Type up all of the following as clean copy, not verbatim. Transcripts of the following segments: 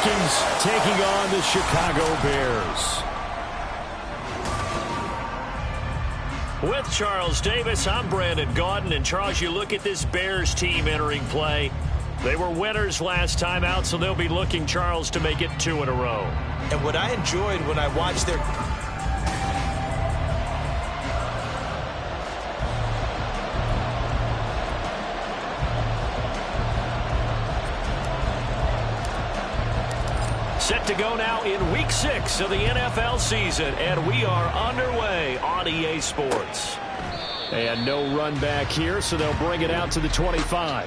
Vikings taking on the Chicago Bears. With Charles Davis, I'm Brandon Gaudin. And Charles, you look at this Bears team entering play. They were winners last time out, so they'll be looking, Charles, to make it 2 in a row. And what I enjoyed when I watched their... Set to go now in Week 6 of the NFL season, and we are underway on EA Sports. And no run back here, so they'll bring it out to the 25.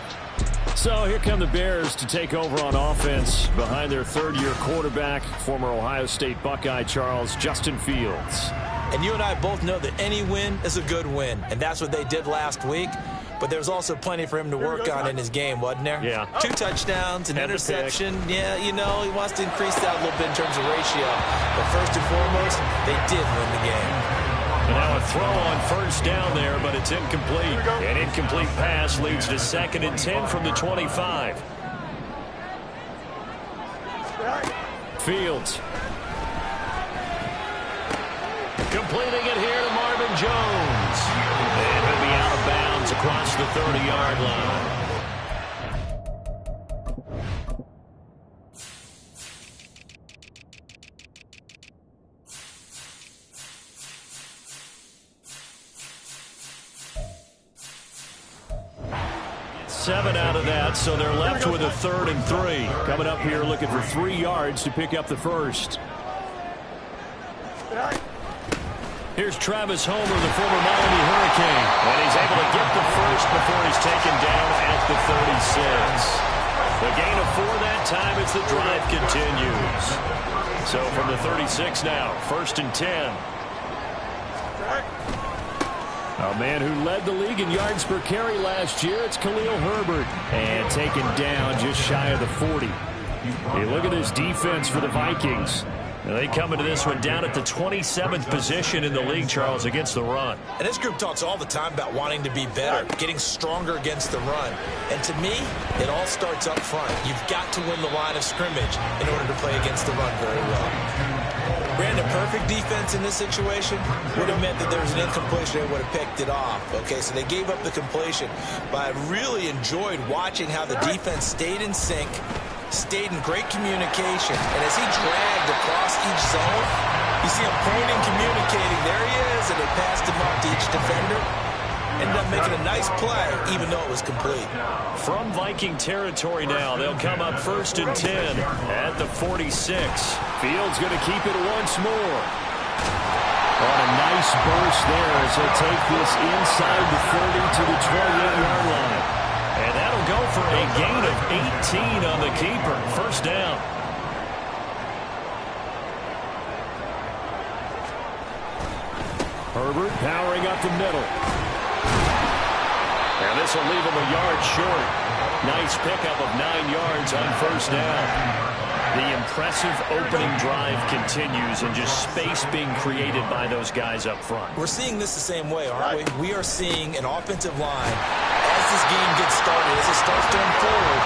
So here come the Bears to take over on offense behind their third-year quarterback, former Ohio State Buckeye Charles Justin Fields. And you and I both know that any win is a good win, and that's what they did last week. But there's also plenty for him to work on in his game, wasn't there? Yeah. 2 touchdowns, an interception. Yeah, you know, he wants to increase that a little bit in terms of ratio. But first and foremost, they did win the game. And now a throw on first down there, but it's incomplete. An incomplete pass leads to 2nd and 10 from the 25. Fields. Completing it here to Marvin Jones. And he'll be out of bounds across the 30-yard line. Seven out of that, so they're left with a 3rd and 3. Coming up here looking for 3 yards to pick up the first. Here's Travis Homer, the former Miami Hurricane. And he's able to get the first before he's taken down at the 36. The gain of 4 that time as the drive continues. So from the 36 now, 1st and 10. A man who led the league in yards per carry last year, it's Khalil Herbert. And taken down just shy of the 40. Hey, look at this defense for the Vikings. Now they come into this one down at the 27th position in the league, Charles, against the run. And this group talks all the time about wanting to be better, getting stronger against the run. And to me, it all starts up front. You've got to win the line of scrimmage in order to play against the run very well. Brandon, perfect defense in this situation would have meant that there was an incompletion. They would have picked it off. Okay, so they gave up the completion. But I really enjoyed watching how the defense stayed in sync, stayed in great communication. And as he dragged across each zone, you see him pointing, communicating. There he is, and they passed him up to each defender. Ended up making a nice play, even though it was complete. From Viking territory now, they'll come up 1st and 10 at the 46. Fields going to keep it once more. On a nice burst there as they take this inside the 30 to the 28-yard line. And that'll go for a gain of 18 on the keeper. 1st down. Herbert powering up the middle. And this will leave him a yard short. Nice pickup of 9 yards on 1st down. The impressive opening drive continues and just space being created by those guys up front. We're seeing this the same way, aren't we? We are seeing an offensive line, as this game gets started, as it starts to unfold,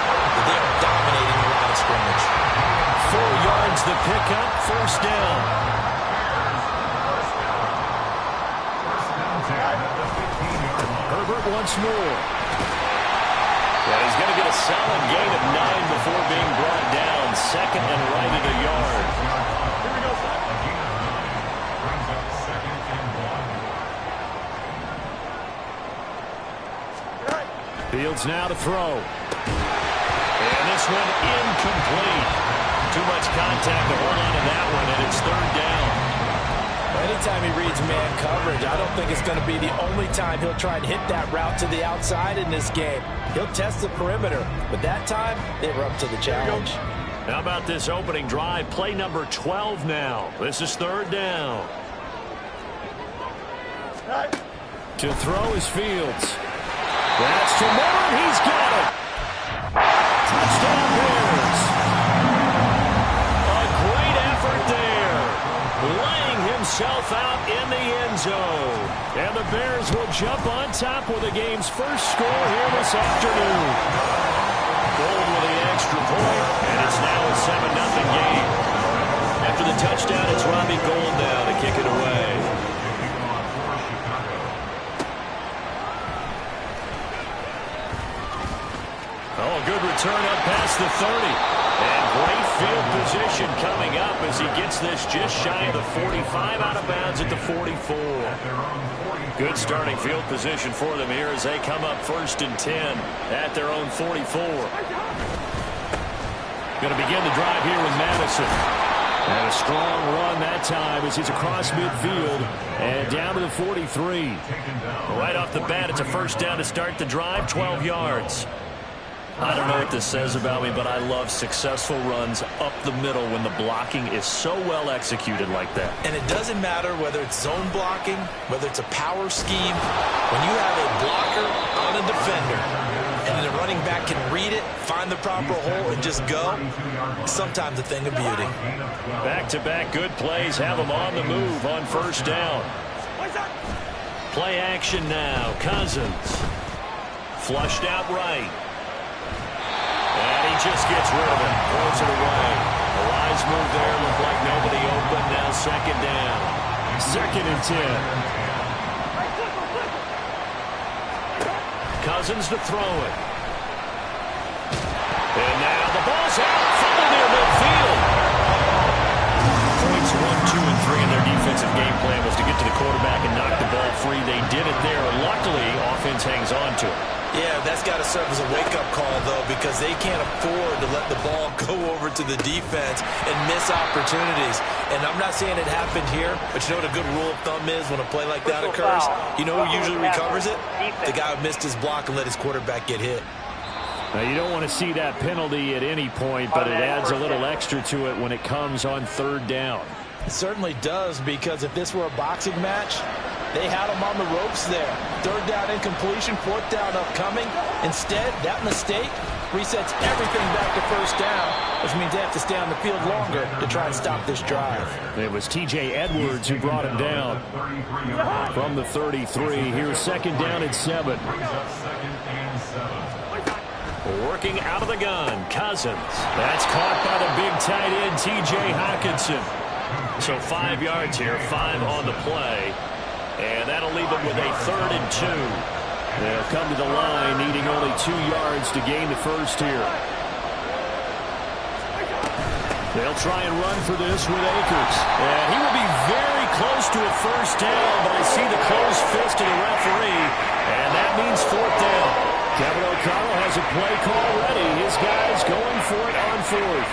they are dominating the line of scrimmage. 4 yards the pickup, 1st down. Herbert once more. And he's going to get a solid gain of 9 before being brought down. 2nd and right at a yard. Fields now to throw. And this one incomplete. Too much contact to hold on to that one, and it's 3rd down. Anytime he reads man coverage, I don't think it's going to be the only time he'll try and hit that route to the outside in this game. He'll test the perimeter, but that time, they were up to the challenge. How about this opening drive? Play number 12 now. This is 3rd down. To throw is Fields. That's to Moore. He's got it. Touchdown Bears. A great effort there. Laying himself out in the end zone. And the Bears will jump on top with the game's first score here this afternoon. Gold with the extra point, and it's now a 7-0 Tommy Gold now to kick it away. Oh, good return up past the 30. And great field position coming up as he gets this just shy of the 45, out of bounds at the 44. Good starting field position for them here as they come up 1st and 10 at their own 44. Going to begin the drive here with Madison. And a strong run that time as he's across midfield and down to the 43. Right off the bat, it's a first down to start the drive, 12 yards. I don't know what this says about me, but I love successful runs up the middle when the blocking is so well executed like that. And it doesn't matter whether it's zone blocking, whether it's a power scheme. When you have a blocker on a defender and the running back can read it, find the proper hole, and just go, sometimes a thing of beauty. Back-to-back good plays have them on the move on first down. Play action now. Cousins. Flushed out right. And he just gets rid of it. Throws it away. A wise move there. Looked like nobody open. Now second down. 2nd and 10. Cousins to throw it. And now the ball's out. Fumble near midfield. Points 1, 2, and 3 in their defensive game plan was to get to the quarterback and knock the ball free. They did it there. Luckily, offense hangs on to it. Yeah, that's got to serve as a wake-up call, though, because they can't afford to let the ball go over to the defense and miss opportunities. And I'm not saying it happened here, but you know what a good rule of thumb is when a play like that occurs? You know who usually recovers it? The guy who missed his block and let his quarterback get hit. Now, you don't want to see that penalty at any point, but it adds a little extra to it when it comes on 3rd down. It certainly does, because if this were a boxing match, they had him on the ropes there. 3rd down incompletion, 4th down upcoming. Instead, that mistake resets everything back to 1st down, which means they have to stay on the field longer to try and stop this drive. It was T.J. Edwards who brought him down from the 33. Here's 2nd down and 7. Working out of the gun, Cousins. That's caught by the big tight end, T.J. Hockenson. So 5 yards here, 5 on the play. And that'll leave them with a 3rd and 2. They'll come to the line, needing only 2 yards to gain the first here. They'll try and run for this with Akers. And he will be very close to a first down, but I see the closed fist of the referee, and that means 4th down. Kevin O'Connell has a play call ready. His guys going for it on 4th.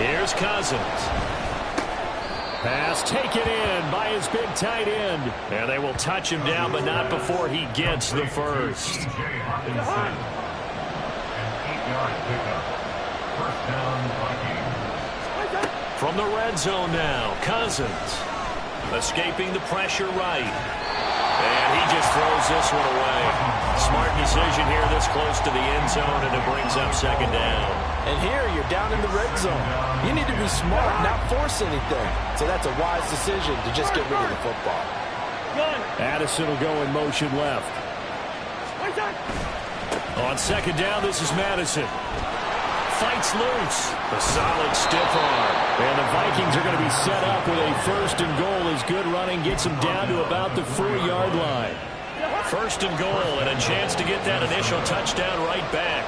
Here's Cousins. Pass taken in by his big tight end. And they will touch him down, but not before he gets the first. From the red zone now, Cousins. Escaping the pressure right. And he just throws this one away. Smart decision here this close to the end zone, and it brings up 2nd down. And here you're down in the red zone. You need to be smart, not force anything. So that's a wise decision to just get rid of the football. Addison will go in motion left. On 2nd down, this is Madison. Fights loose. A solid stiff arm. And the Vikings are going to be set up with a 1st and goal as good running gets them down to about the 4-yard line. 1st and goal, and a chance to get that initial touchdown right back.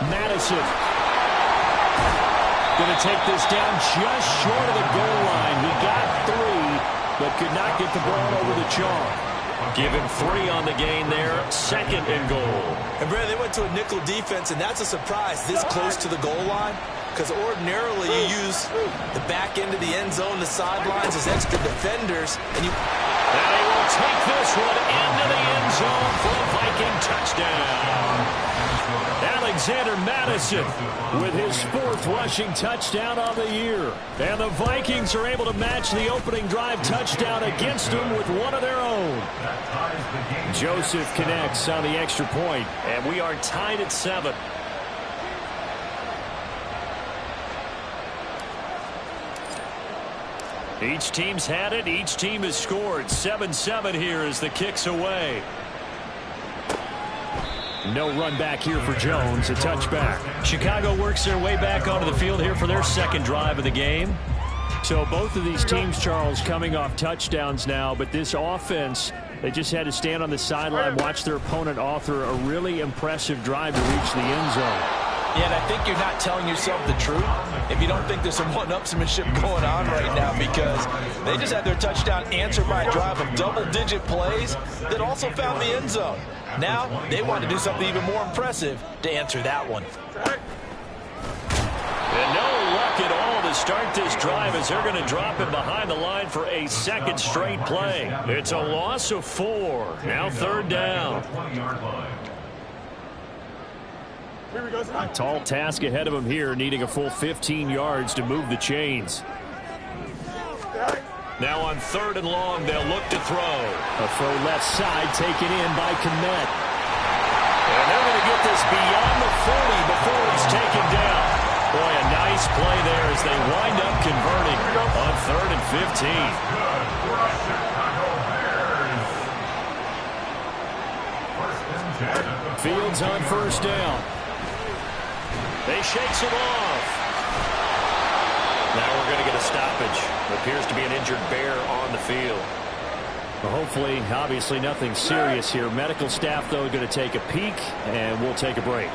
Madison going to take this down just short of the goal line. He got 3, but could not get the ball over the chalk. Give him 3 on the gain there. 2nd and goal. And, Brad, they went to a nickel defense, and that's a surprise this close to the goal line, because ordinarily you use the back end of the end zone, the sidelines as extra defenders, and you... And they will take this one into the end zone for a Viking touchdown. Alexander Madison with his 4th rushing touchdown on the year. And the Vikings are able to match the opening drive touchdown against them with one of their own. Joseph connects on the extra point. And we are tied at 7. Each team's had it. Each team has scored. 7-7 here as the kick's away. No run back here for Jones. A touchback. Chicago works their way back onto the field here for their 2nd drive of the game. So both of these teams, Charles, coming off touchdowns now, but this offense, they just had to stand on the sideline, watch their opponent author a really impressive drive to reach the end zone. Yeah, and I think you're not telling yourself the truth if you don't think there's some one-upsmanship going on right now, because they just had their touchdown answered by a drive of double-digit plays that also found the end zone. Now they want to do something even more impressive to answer that one. And no luck at all to start this drive as they're going to drop him behind the line for a second straight play. It's a loss of 4. Now third down. A tall task ahead of him here, needing a full 15 yards to move the chains. Now on third and long, they'll look to throw. A throw left side taken in by Kmet. And they're going to get this beyond the 40 before he's taken down. Boy, a nice play there as they wind up converting on third and 15. Fields on first down. They shakes him off. Now we're going to get a stoppage. It appears to be an injured Bear on the field. Well, hopefully, obviously nothing serious here. Medical staff, though, going to take a peek, and we'll take a break.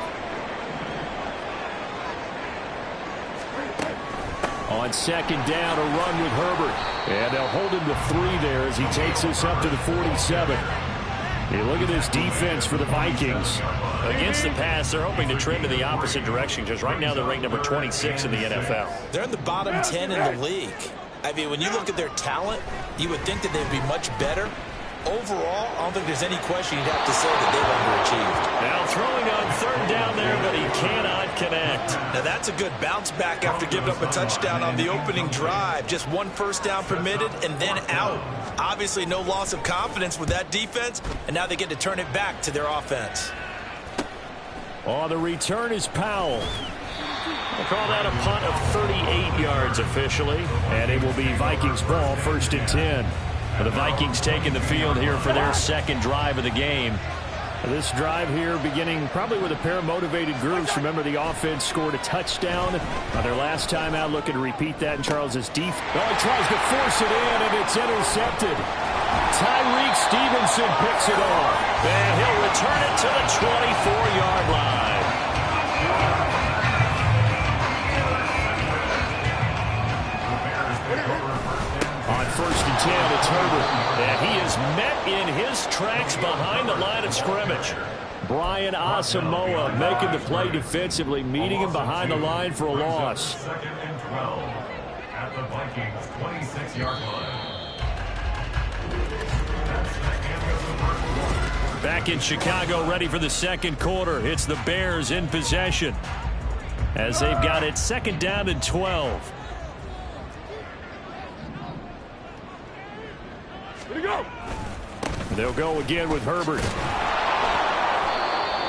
On second down, a run with Herbert. And they'll hold him to 3 there as he takes us up to the 47. Hey, look at this defense for the Vikings. Against the pass, they're hoping to trend in the opposite direction, because right now they're ranked number 26 in the NFL. They're in the bottom 10 in the league. I mean, when you look at their talent, you would think that they'd be much better. Overall, I don't think there's any question you'd have to say that they've underachieved. Now throwing on third down there, but he cannot connect. Now that's a good bounce back after giving up a touchdown on the opening drive. Just 1 first down permitted and then out. Obviously no loss of confidence with that defense, and now they get to turn it back to their offense. Oh, the return is Powell. We'll call that a punt of 38 yards officially. And it will be Vikings ball, 1st and 10. The Vikings taking the field here for their second drive of the game. This drive here beginning probably with a pair of motivated groups. Remember, the offense scored a touchdown on their last time out. Looking to repeat that in Charles's defense. Oh, he tries to force it in, and it's intercepted. Tyreek Stevenson picks it off. And he'll return it to the 24-yard line. On 1st and 10, it's Herbert. And he is met in his tracks behind the line of scrimmage. Brian Asamoah making the play defensively, meeting him behind the line for a loss. 2nd and 12 at the Vikings 26-yard line. Back in Chicago, ready for the second quarter. It's the Bears in possession as they've got it 2nd down and 12. They'll go again with Herbert.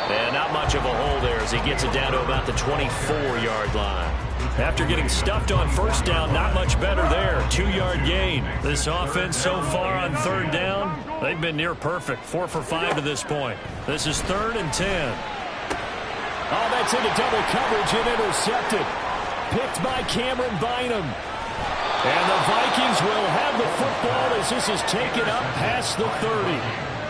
And not much of a hole there as he gets it down to about the 24-yard line. After getting stuffed on first down, not much better there. 2-yard gain. This offense so far on third down, they've been near perfect. 4 for 5 to this point. This is 3rd and 10. Oh, that's into double coverage and intercepted. Picked by Cameron Bynum. And the Vikings will have the football as this is taken up past the 30.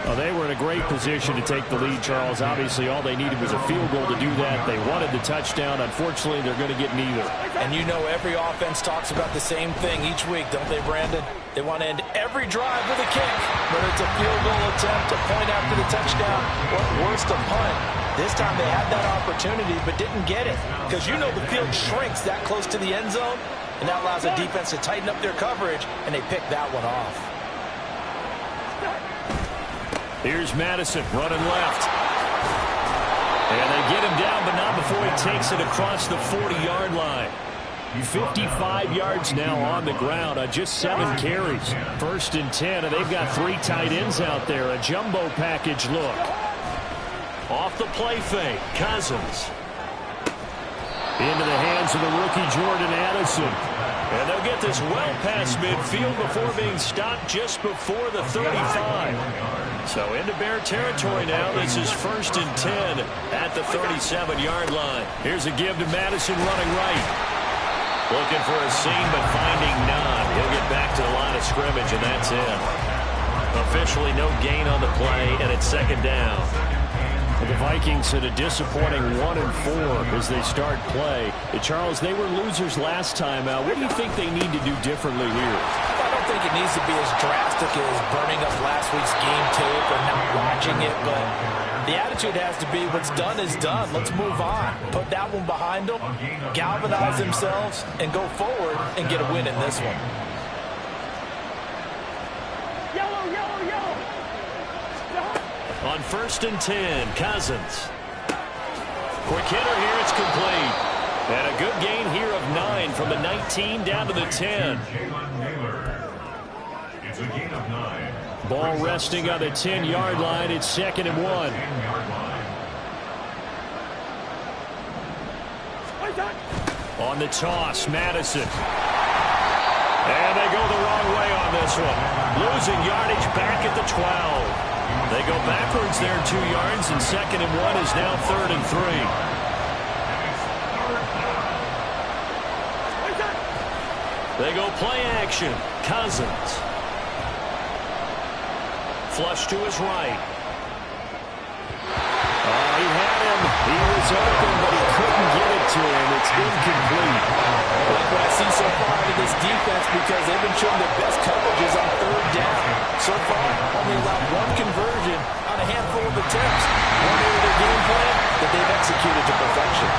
Well, they were in a great position to take the lead, Charles. Obviously, all they needed was a field goal to do that. They wanted the touchdown. Unfortunately, they're going to get neither. And you know every offense talks about the same thing each week, don't they, Brandon? They want to end every drive with a kick, whether it's a field goal attempt, a point after the touchdown, or worse, a punt. This time they had that opportunity but didn't get it, because you know the field shrinks that close to the end zone, and that allows the defense to tighten up their coverage, and they pick that one off. Here's Madison running left. And they get him down, but not before he takes it across the 40-yard line. 55 yards now on the ground on just 7 carries. 1st and 10, and they've got 3 tight ends out there. A jumbo package look. Off the play fake, Cousins. Into the hands of the rookie Jordan Addison. And they'll get this well past midfield before being stopped just before the 35. So into Bear territory now. This is 1st and 10 at the 37-yard line. Here's a give to Madison running right. Looking for a seam, but finding none. He'll get back to the line of scrimmage, and that's it. Officially no gain on the play, and it's second down. The Vikings had a disappointing 1-4 as they start play. Charles, they were losers last time out. What do you think they need to do differently here? I don't think it needs to be as drastic as burning up last week's game tape or not watching it, but the attitude has to be what's done is done. Let's move on. Put that one behind them, galvanize themselves, and go forward and get a win in this one. On 1st and 10, Cousins. Quick hitter here, it's complete. And a good gain here of 9 from the 19 down to the 10. It's a gain of 9. Ball resting on the 10-yard line. It's 2nd and 1. 10-yard line. On the toss, Madison. And they go the wrong way on this one. Losing yardage back at the 12. They go backwards there 2 yards, and 2nd and 1 is now 3rd and 3. They go play action. Cousins. Flush to his right. He had him. He was open, but he couldn't get it to him. It's incomplete. I like what I see so far out of this defense because they've been showing their best coverages on 3rd down. So far, only allowed 1 conversion on a handful of attempts. One area of their game plan that they've executed to perfection.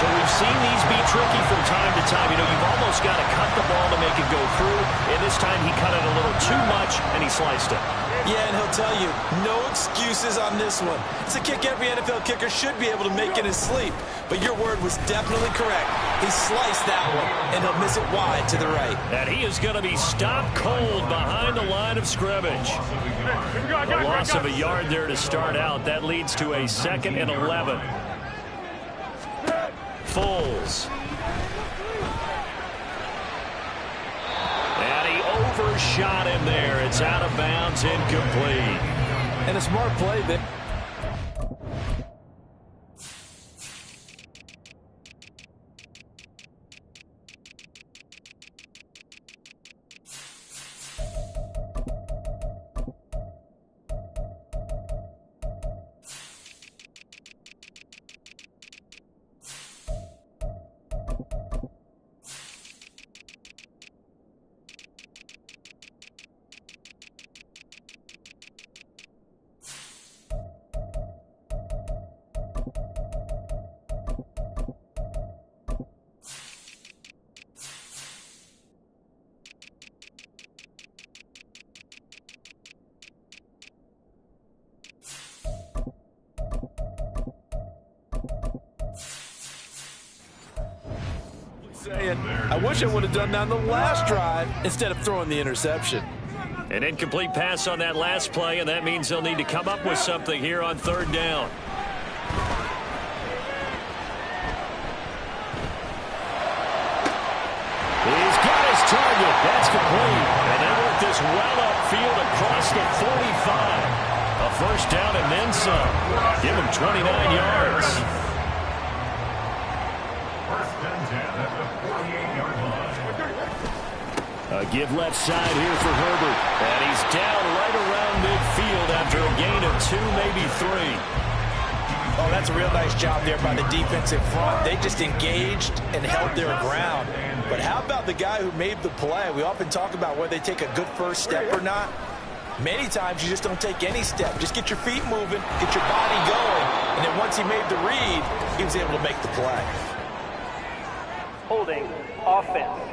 So we've seen these be tricky from time to time. You know, you've almost got to cut the ball to make it go through. And this time he cut it a little too much, and he sliced it. Yeah, and he'll tell you, no excuses on this one. It's a kick every NFL kicker should be able to make in his sleep. But your word was definitely correct. He sliced that one, and he'll miss it wide to the right. And he is going to be stopped cold behind the line of scrimmage. The loss of a yard there to start out. That leads to a 2nd and 11. Foles. And he overshot him there. It's out of bounds, incomplete. And a smart play there. I wish I would have done that on the last drive instead of throwing the interception. An incomplete pass on that last play, and that means they'll need to come up with something here on 3rd down. He's got his target. That's complete. And they work this well upfield across the 45. A 1st down and then some. Give him 29 yards. 1st and 10 at the 48-yard line. A give left side here for Herbert. And he's down right around midfield after a gain of 2, maybe 3. Oh, that's a real nice job there by the defensive front. They just engaged and held their ground. But how about the guy who made the play? We often talk about whether they take a good first step or not. Many times you just don't take any step. Just get your feet moving, get your body going, and then once he made the read, he was able to make the play. Holding offense.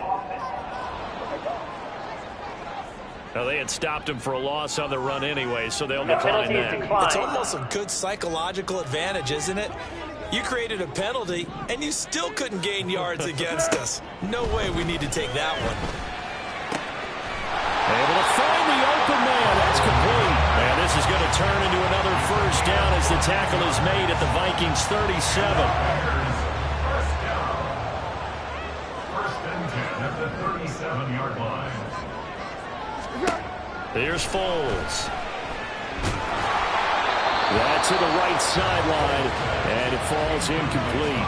Now, they had stopped him for a loss on the run anyway, so they'll decline that. It's almost a good psychological advantage, isn't it? You created a penalty, and you still couldn't gain yards against us. No way we need to take that one. Able to find the open man. That's complete. And this is going to turn into another 1st down as the tackle is made at the Vikings 37. First down. 1st and 10 at the 37-yard line. Here's Foles. That's to the right sideline, and it falls incomplete.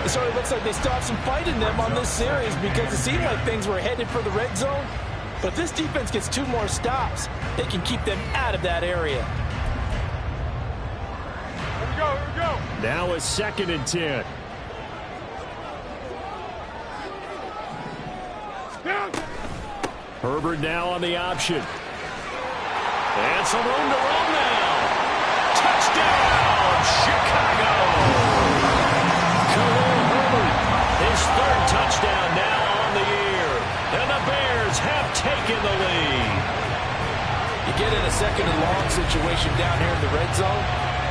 It certainly looks like they still have some fight in them on this series because it seemed like things were headed for the red zone. But if this defense gets 2 more stops, they can keep them out of that area. Here we go. Now a 2nd and 10. Herbert now on the option. And some room to run now. Touchdown, Chicago! Khalil Herbert, his 3rd touchdown now on the year. And the Bears have taken the lead. You get in a 2nd and long situation down here in the red zone,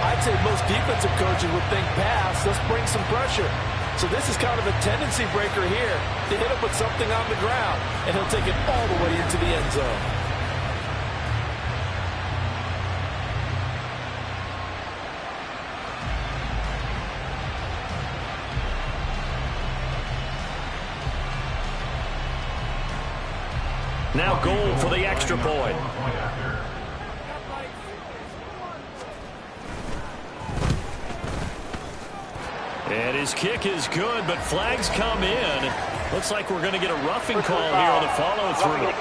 I'd say most defensive coaches would think pass, let's bring some pressure. So this is kind of a tendency breaker here to hit him with something on the ground, and he'll take it all the way into the end zone. Now goal for the extra point. And his kick is good, but flags come in. Looks like we're going to get a roughing call here on the follow-through.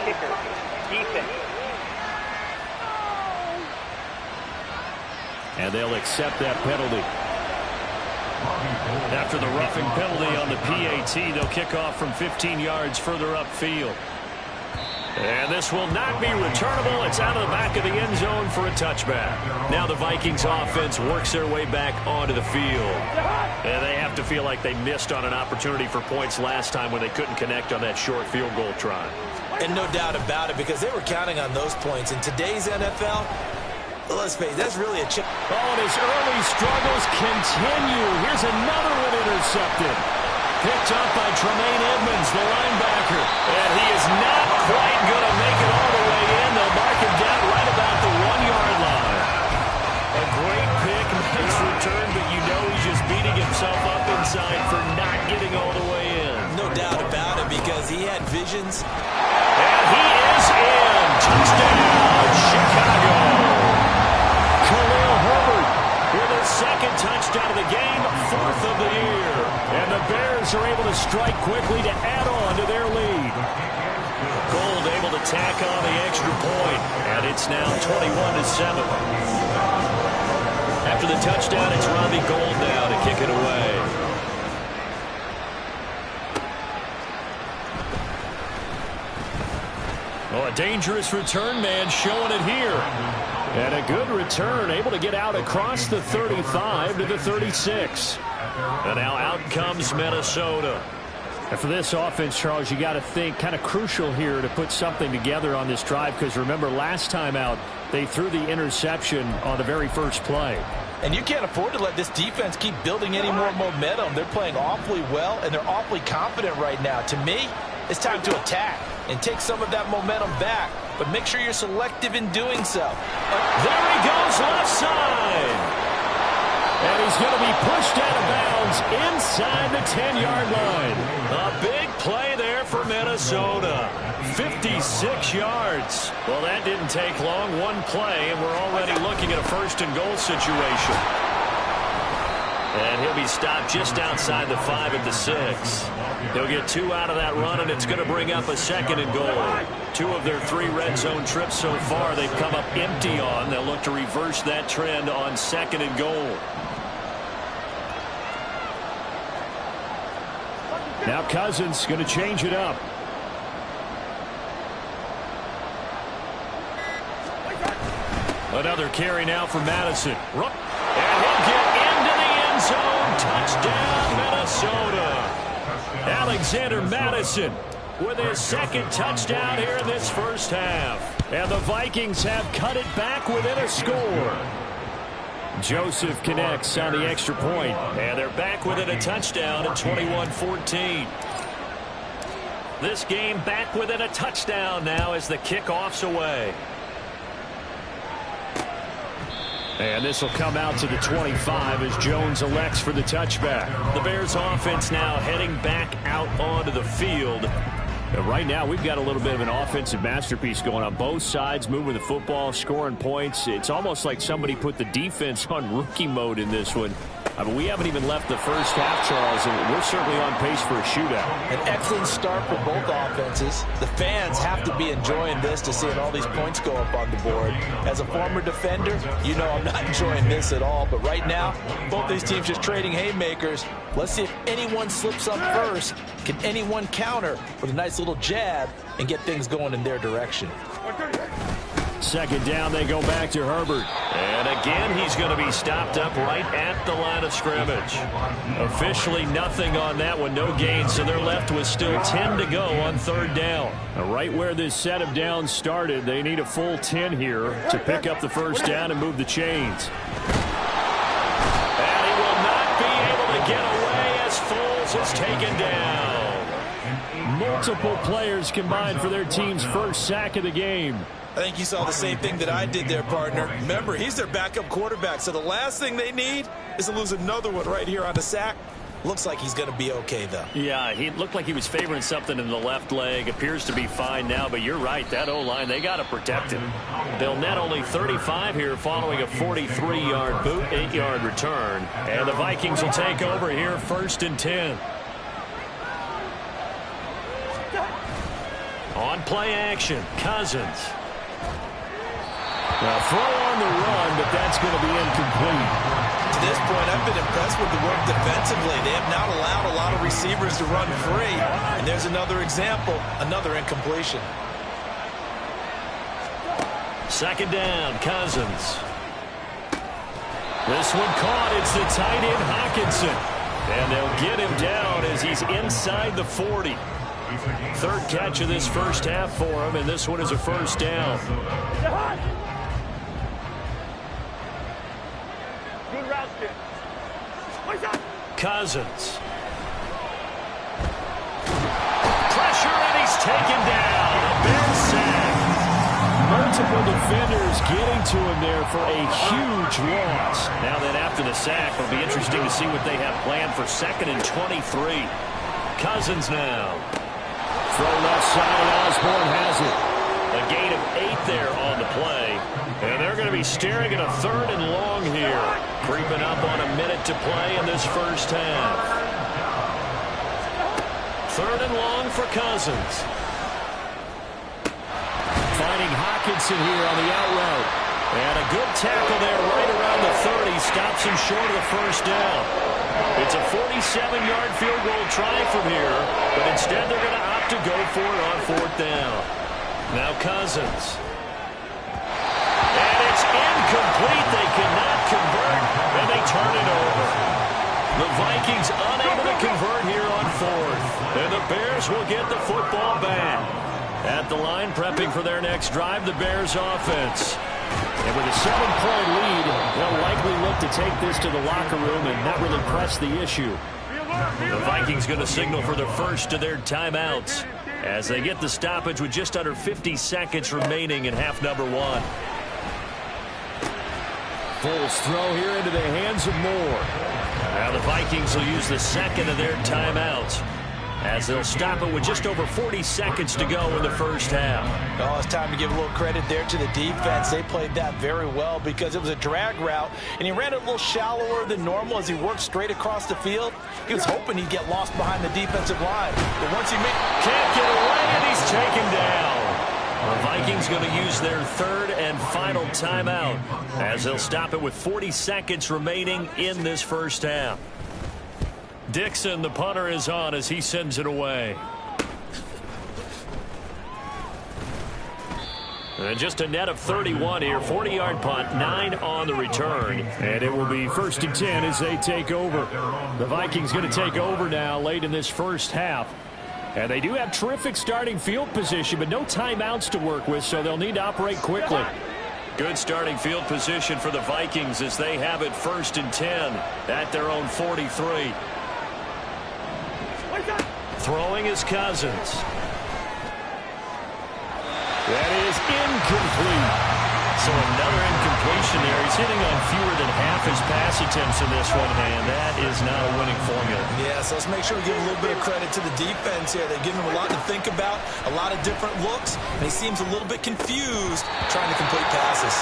And they'll accept that penalty. After the roughing penalty on the PAT, they'll kick off from 15 yards further upfield. And this will not be returnable. It's out of the back of the end zone for a touchback. Now the Vikings offense works their way back onto the field. And they have to feel like they missed on an opportunity for points last time when they couldn't connect on that short field goal try. And no doubt about it, because they were counting on those points. In today's NFL, let's face it, that's really a chip. Oh, and his early struggles continue. Here's another one intercepted. Picked up by Tremaine Edmonds, the linebacker. And he is not quite going to make it all the way in. They'll mark him down right about the 1-yard line. A great pick, nice return, but you know he's just beating himself up inside for not getting all the way in. No doubt about it, because he had visions. And he is in. Touchdown, Chicago. Khalil Herbert with his 2nd touchdown of the game, 4th of the year. And the Bears are able to strike quickly to add on to their lead. Gold able to tack on the extra point, and it's now 21-7. After the touchdown, it's Robbie Gould now to kick it away. Oh, a dangerous return man showing it here. And a good return, able to get out across the 35 to the 36. And now out comes Minnesota. And for this offense, Charles, you got to think kind of crucial here to put something together on this drive, because remember last time out they threw the interception on the very first play. And you can't afford to let this defense keep building any more momentum. They're playing awfully well, and they're awfully confident right now. To me, it's time to attack and take some of that momentum back, but make sure you're selective in doing so. There he goes, left side. And he's going to be pushed out of bounds inside the 10-yard line. A big play there for Minnesota. 56 yards. Well, that didn't take long. One play, and we're already looking at a 1st and goal situation. And he'll be stopped just outside the 5 at the 6. He'll get 2 out of that run, and it's going to bring up a 2nd and goal. 2 of their 3 red zone trips so far they've come up empty on. They'll look to reverse that trend on 2nd and goal. Now Cousins going to change it up. Another carry now for Madison. And he'll get into the end zone. Touchdown, Minnesota. Alexander Madison with his 2nd touchdown here in this first half. And the Vikings have cut it back within a score. Joseph connects on the extra point, and they're back within a touchdown at 21-14. This game back within a touchdown now as the kickoff's away. And this will come out to the 25 as Jones elects for the touchback. The Bears offense now heading back out onto the field. And right now we've got a little bit of an offensive masterpiece going on both sides, moving the football, scoring points. It's almost like somebody put the defense on rookie mode in this one. I mean, we haven't even left the first half, Charles, and we're certainly on pace for a shootout. An excellent start for both offenses. The fans have to be enjoying this to seeing all these points go up on the board. As a former defender, you know I'm not enjoying this at all. But right now, both these teams just trading haymakers. Let's see if anyone slips up first. Can anyone counter with a nice little jab and get things going in their direction? Second down, they go back to Herbert. And again, he's going to be stopped up right at the line of scrimmage. Officially nothing on that one, no gain, so they're left with still 10 to go on third down. Right where this set of downs started, they need a full 10 here to pick up the first down and move the chains. And he will not be able to get away as Foles is taken down. Multiple players combined for their team's first sack of the game. I think you saw the same thing that I did there, partner. Remember, he's their backup quarterback, so the last thing they need is to lose another one right here on the sack. Looks like he's going to be okay, though. Yeah, he looked like he was favoring something in the left leg. Appears to be fine now, but you're right. That O-line, they got to protect him. They'll net only 35 here following a 43-yard boot, 8-yard return. And the Vikings will take over here, 1st and 10. On play action, Cousins. Now throw on the run, but that's going to be incomplete. To this point, I've been impressed with the work defensively. They have not allowed a lot of receivers to run free. And there's another example, another incompletion. Second down, Cousins. This one caught. It's the tight end, Hockenson. And they'll get him down as he's inside the 40. Third catch of this first half for him, and this one is a first down. Cousins. Pressure, and he's taken down. A big sack. Multiple defenders getting to him there for a huge loss. Now then, after the sack, it'll be interesting to see what they have planned for 2nd and 23. Cousins now. Throw left side, Osborne has it. A gain of 8 there on the play. And they're going to be staring at a 3rd and long here. Creeping up on a minute to play in this first half. 3rd and long for Cousins. Finding Hockenson here on the out route. And a good tackle there right around the 30. Stops him short of the first down. It's a 47-yard field goal try from here. But instead they're going to opt to go for it on 4th down. Now Cousins. And it's incomplete. They cannot convert, and they turn it over. The Vikings unable to convert here on 4th. And the Bears will get the football back. At the line, prepping for their next drive, the Bears offense. And with a 7-point lead, they'll likely look to take this to the locker room and not really press the issue. The Vikings going to signal for the first of their timeouts as they get the stoppage with just under 50 seconds remaining in half number 1. Foles throw here into the hands of Moore. Now the Vikings will use the second of their timeouts as they'll stop it with just over 40 seconds to go in the first half. Oh, it's time to give a little credit there to the defense. They played that very well because it was a drag route, and he ran it a little shallower than normal as he worked straight across the field. He was hoping he'd get lost behind the defensive line. But once he can't get away, and he's taken down. The Vikings going to use their 3rd and final timeout as they'll stop it with 40 seconds remaining in this first half. Dixon, the punter, is on as he sends it away. And just a net of 31 here. 40-yard punt, 9 on the return. And it will be 1st and 10 as they take over. The Vikings going to take over now late in this first half. And they do have terrific starting field position, but no timeouts to work with, so they'll need to operate quickly. Good starting field position for the Vikings as they have it 1st and 10 at their own 43. Throwing is Cousins. That is incomplete. So another incompletion there. He's hitting on fewer than half his pass attempts in this one, and that is not a winning formula. Yeah, so let's make sure we give a little bit of credit to the defense here. They're giving him a lot to think about, a lot of different looks, and he seems a little bit confused trying to complete passes.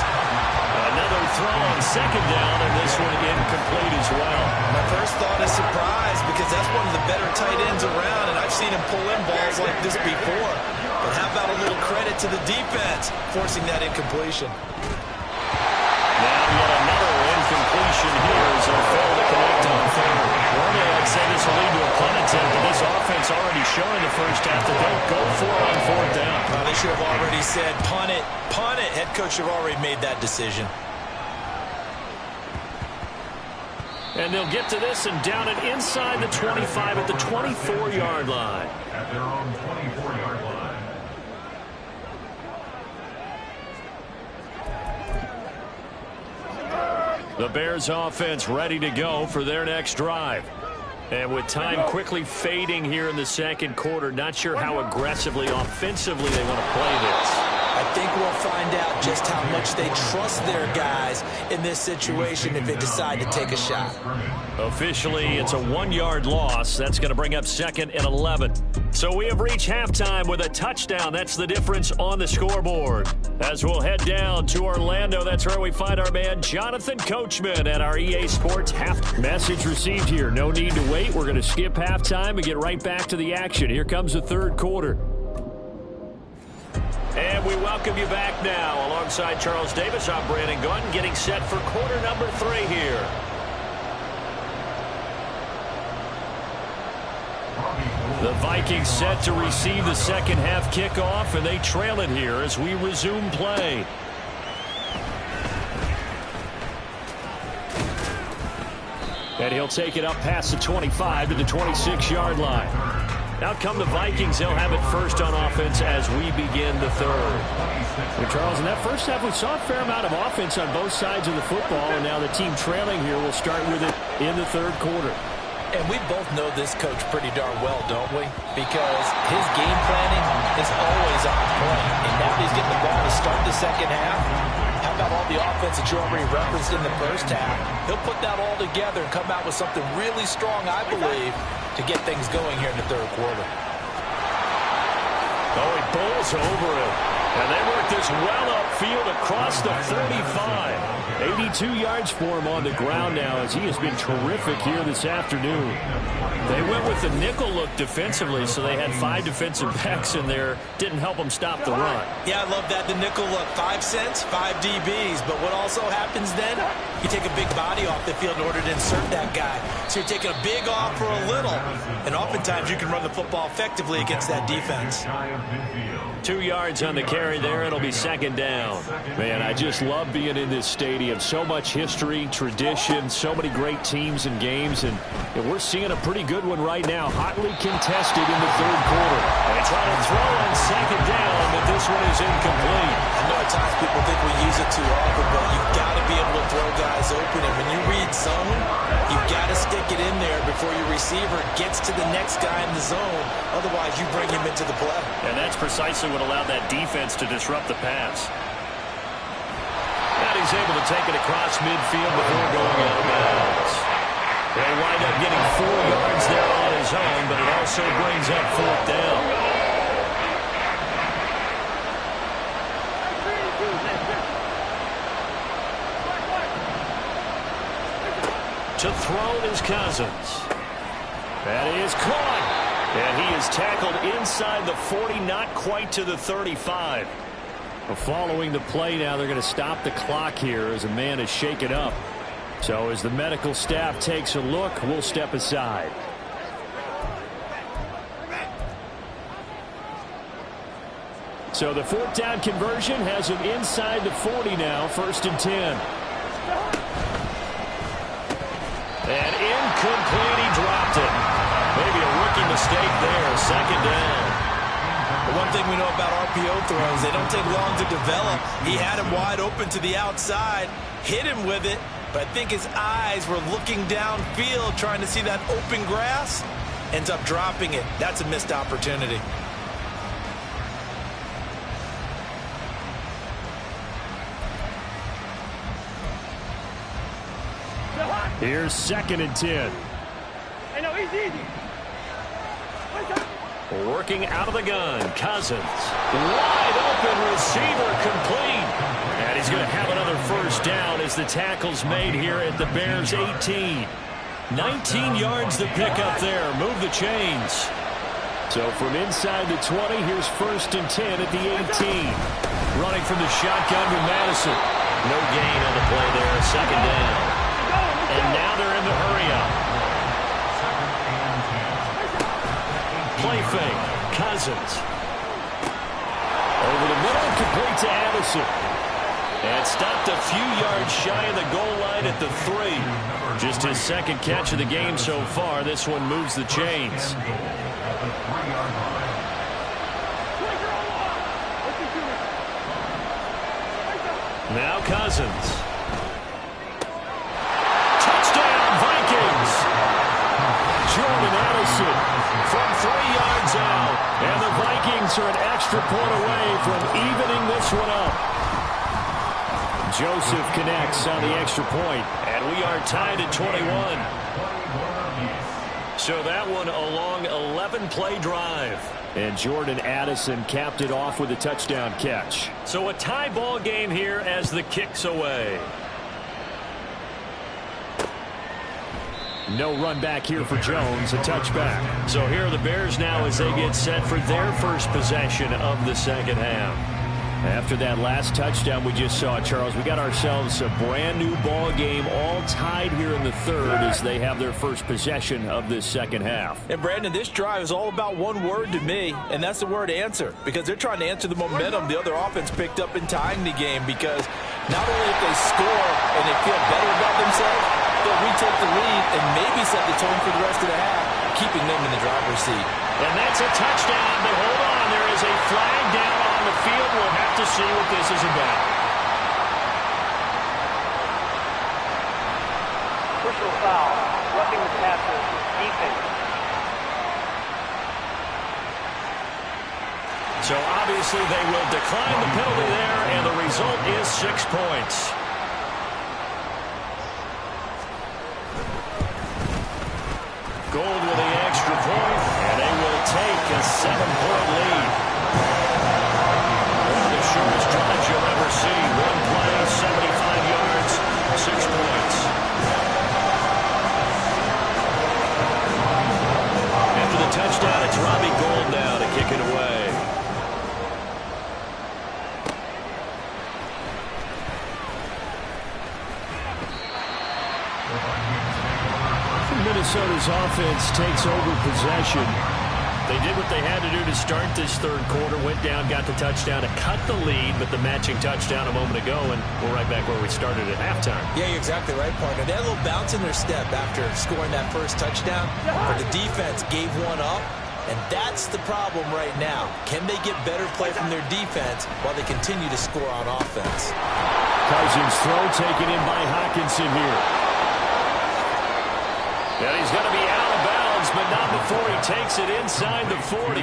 Another throw on second down, and this one incomplete as well. My first thought is surprise, because that's one of the better tight ends around, and I've seen him pull in balls like this before. But how about a little credit to the defense forcing that incompletion? Now yet another incompletion here as they fail to connect on third. Normally I'd say this will lead to a punt attempt, but this offense already showing in the first half that they'll go for it on fourth down. They should have already said, punt it, punt it. Head coach should have already made that decision. And they'll get to this and down it inside the 25 at the 24-yard line. At their own 24-yard line. The Bears offense ready to go for their next drive. And with time quickly fading here in the second quarter, not sure how aggressively, offensively they want to play this. I think we'll find out just how much they trust their guys in this situation if they decide to take a shot. Officially, it's a 1-yard loss. That's going to bring up 2nd and 11. So we have reached halftime with a touchdown. That's the difference on the scoreboard. As we'll head down to Orlando, that's where we find our man Jonathan Coachman at our EA Sports half. Message received here. No need to wait. We're going to skip halftime and get right back to the action. Here comes the third quarter. And we welcome you back now. Alongside Charles Davis, I'm Brandon Gunn, getting set for quarter number 3 here. The Vikings set to receive the second half kickoff, and they trail it here as we resume play. And he'll take it up past the 25 to the 26-yard line. Out come the Vikings. They'll have it first on offense as we begin the third. Well, Charles, in that first half, we saw a fair amount of offense on both sides of the football, and now the team trailing here will start with it in the third quarter. And we both know this coach pretty darn well, don't we? Because his game planning is always on point. And now he's getting the ball to start the second half. How about all the offense that you already referenced in the first half? He'll put that all together and come out with something really strong, I believe, to get things going here in the third quarter. Oh, he bowls over it. And they work this well upfield across the 35. 82 yards for him on the ground now as he has been terrific here this afternoon. They went with the nickel look defensively, so they had 5 defensive backs in there. Didn't help them stop the run. Yeah, I love that, the nickel look. 5 cents, 5 DBs. But what also happens then, you take a big body off the field in order to insert that guy. So you're taking a big off for a little. And oftentimes you can run the football effectively against that defense. 2 yards on the carry there. It'll be second down. Man, I just love being in this stadium. So much history, tradition, so many great teams and games. And we're seeing a pretty good one right now. Hotly contested in the third quarter. They try to throw on second down, but this one is incomplete. I know at times people think we use it too often, but you've got to be able to throw guys open. And when you read zone, you've got to stick it in there before your receiver gets to the next guy in the zone. Otherwise, you bring him into the play. And that's precisely what allowed that defense to disrupt the pass. And he's able to take it across midfield before going out of bounds. They wind up getting 4 yards there on his own, but it also brings up fourth down. To throw is Cousins. That is caught. And he is tackled inside the 40, not quite to the 35. Well, following the play now, they're going to stop the clock here as a man is shaken up. So as the medical staff takes a look, we'll step aside. So the fourth down conversion has him inside the 40 now, 1st and 10. And incomplete, he dropped it. Maybe a rookie mistake there, second down. The one thing we know about RPO throws, they don't take long to develop. He had him wide open to the outside, hit him with it, but I think his eyes were looking downfield trying to see that open grass, ends up dropping it. That's a missed opportunity. Here's 2nd and 10. Working out of the gun, Cousins. Wide open receiver, complete. And he's going to have another first down as the tackle's made here at the Bears' 18. 19 yards to pick up there. Move the chains. So from inside the 20, here's 1st and 10 at the 18. Running from the shotgun with Madison. No gain on the play there. 2nd down. And now they're in the hurry-up. Play fake. Cousins. Over the middle, complete to Addison. And stopped a few yards shy of the goal line at the 3. Just his 2nd catch of the game so far. This one moves the chains. Now Cousins. Touchdown, Vikings. Jordan Addison From 3 yards out. and the Vikings are an extra point away from evening this one up. Joseph connects on the extra point. And we are tied at 21. So that one a long 11-play drive. And Jordan Addison capped it off with a touchdown catch. So a tie ball game here as the kick's away. No run back here for Jones, a touchback. So here are the Bears now as they get set for their first possession of the 2nd half. After that last touchdown we just saw, Charles, we got ourselves a brand new ball game, all tied here in the 3rd as they have their first possession of this 2nd half. And Brandon, this drive is all about one word to me, and that's the word answer, because they're trying to answer the momentum the other offense picked up in tying the game, because not only if they score and they feel better about themselves, they'll retake the lead and maybe set the tone for the rest of the half, keeping them in the driver's seat. And that's a touchdown, but hold on, there is a flag down on the field. We'll have to see what this is about. Personal foul, roughing the passer, defense. So obviously they will decline the penalty there, and the result is 6 points. Gold with the extra point, and they will take a 7-point lead. One of the shortest drives you'll ever see. One play, 75 yards, 6 points. After the touchdown, it's Robbie Gould now to kick it away. Minnesota's offense takes over possession. They did what they had to do to start this 3rd quarter, went down, got the touchdown to cut the lead, but the matching touchdown a moment ago, and we're right back where we started at halftime. Yeah, you're exactly right, partner. They had a little bounce in their step after scoring that first touchdown, but the defense gave one up, and that's the problem right now. Can they get better play from their defense while they continue to score on offense? Cousins' throw taken in by Hockenson here. And he's going to be out of bounds, but not before he takes it inside the 40.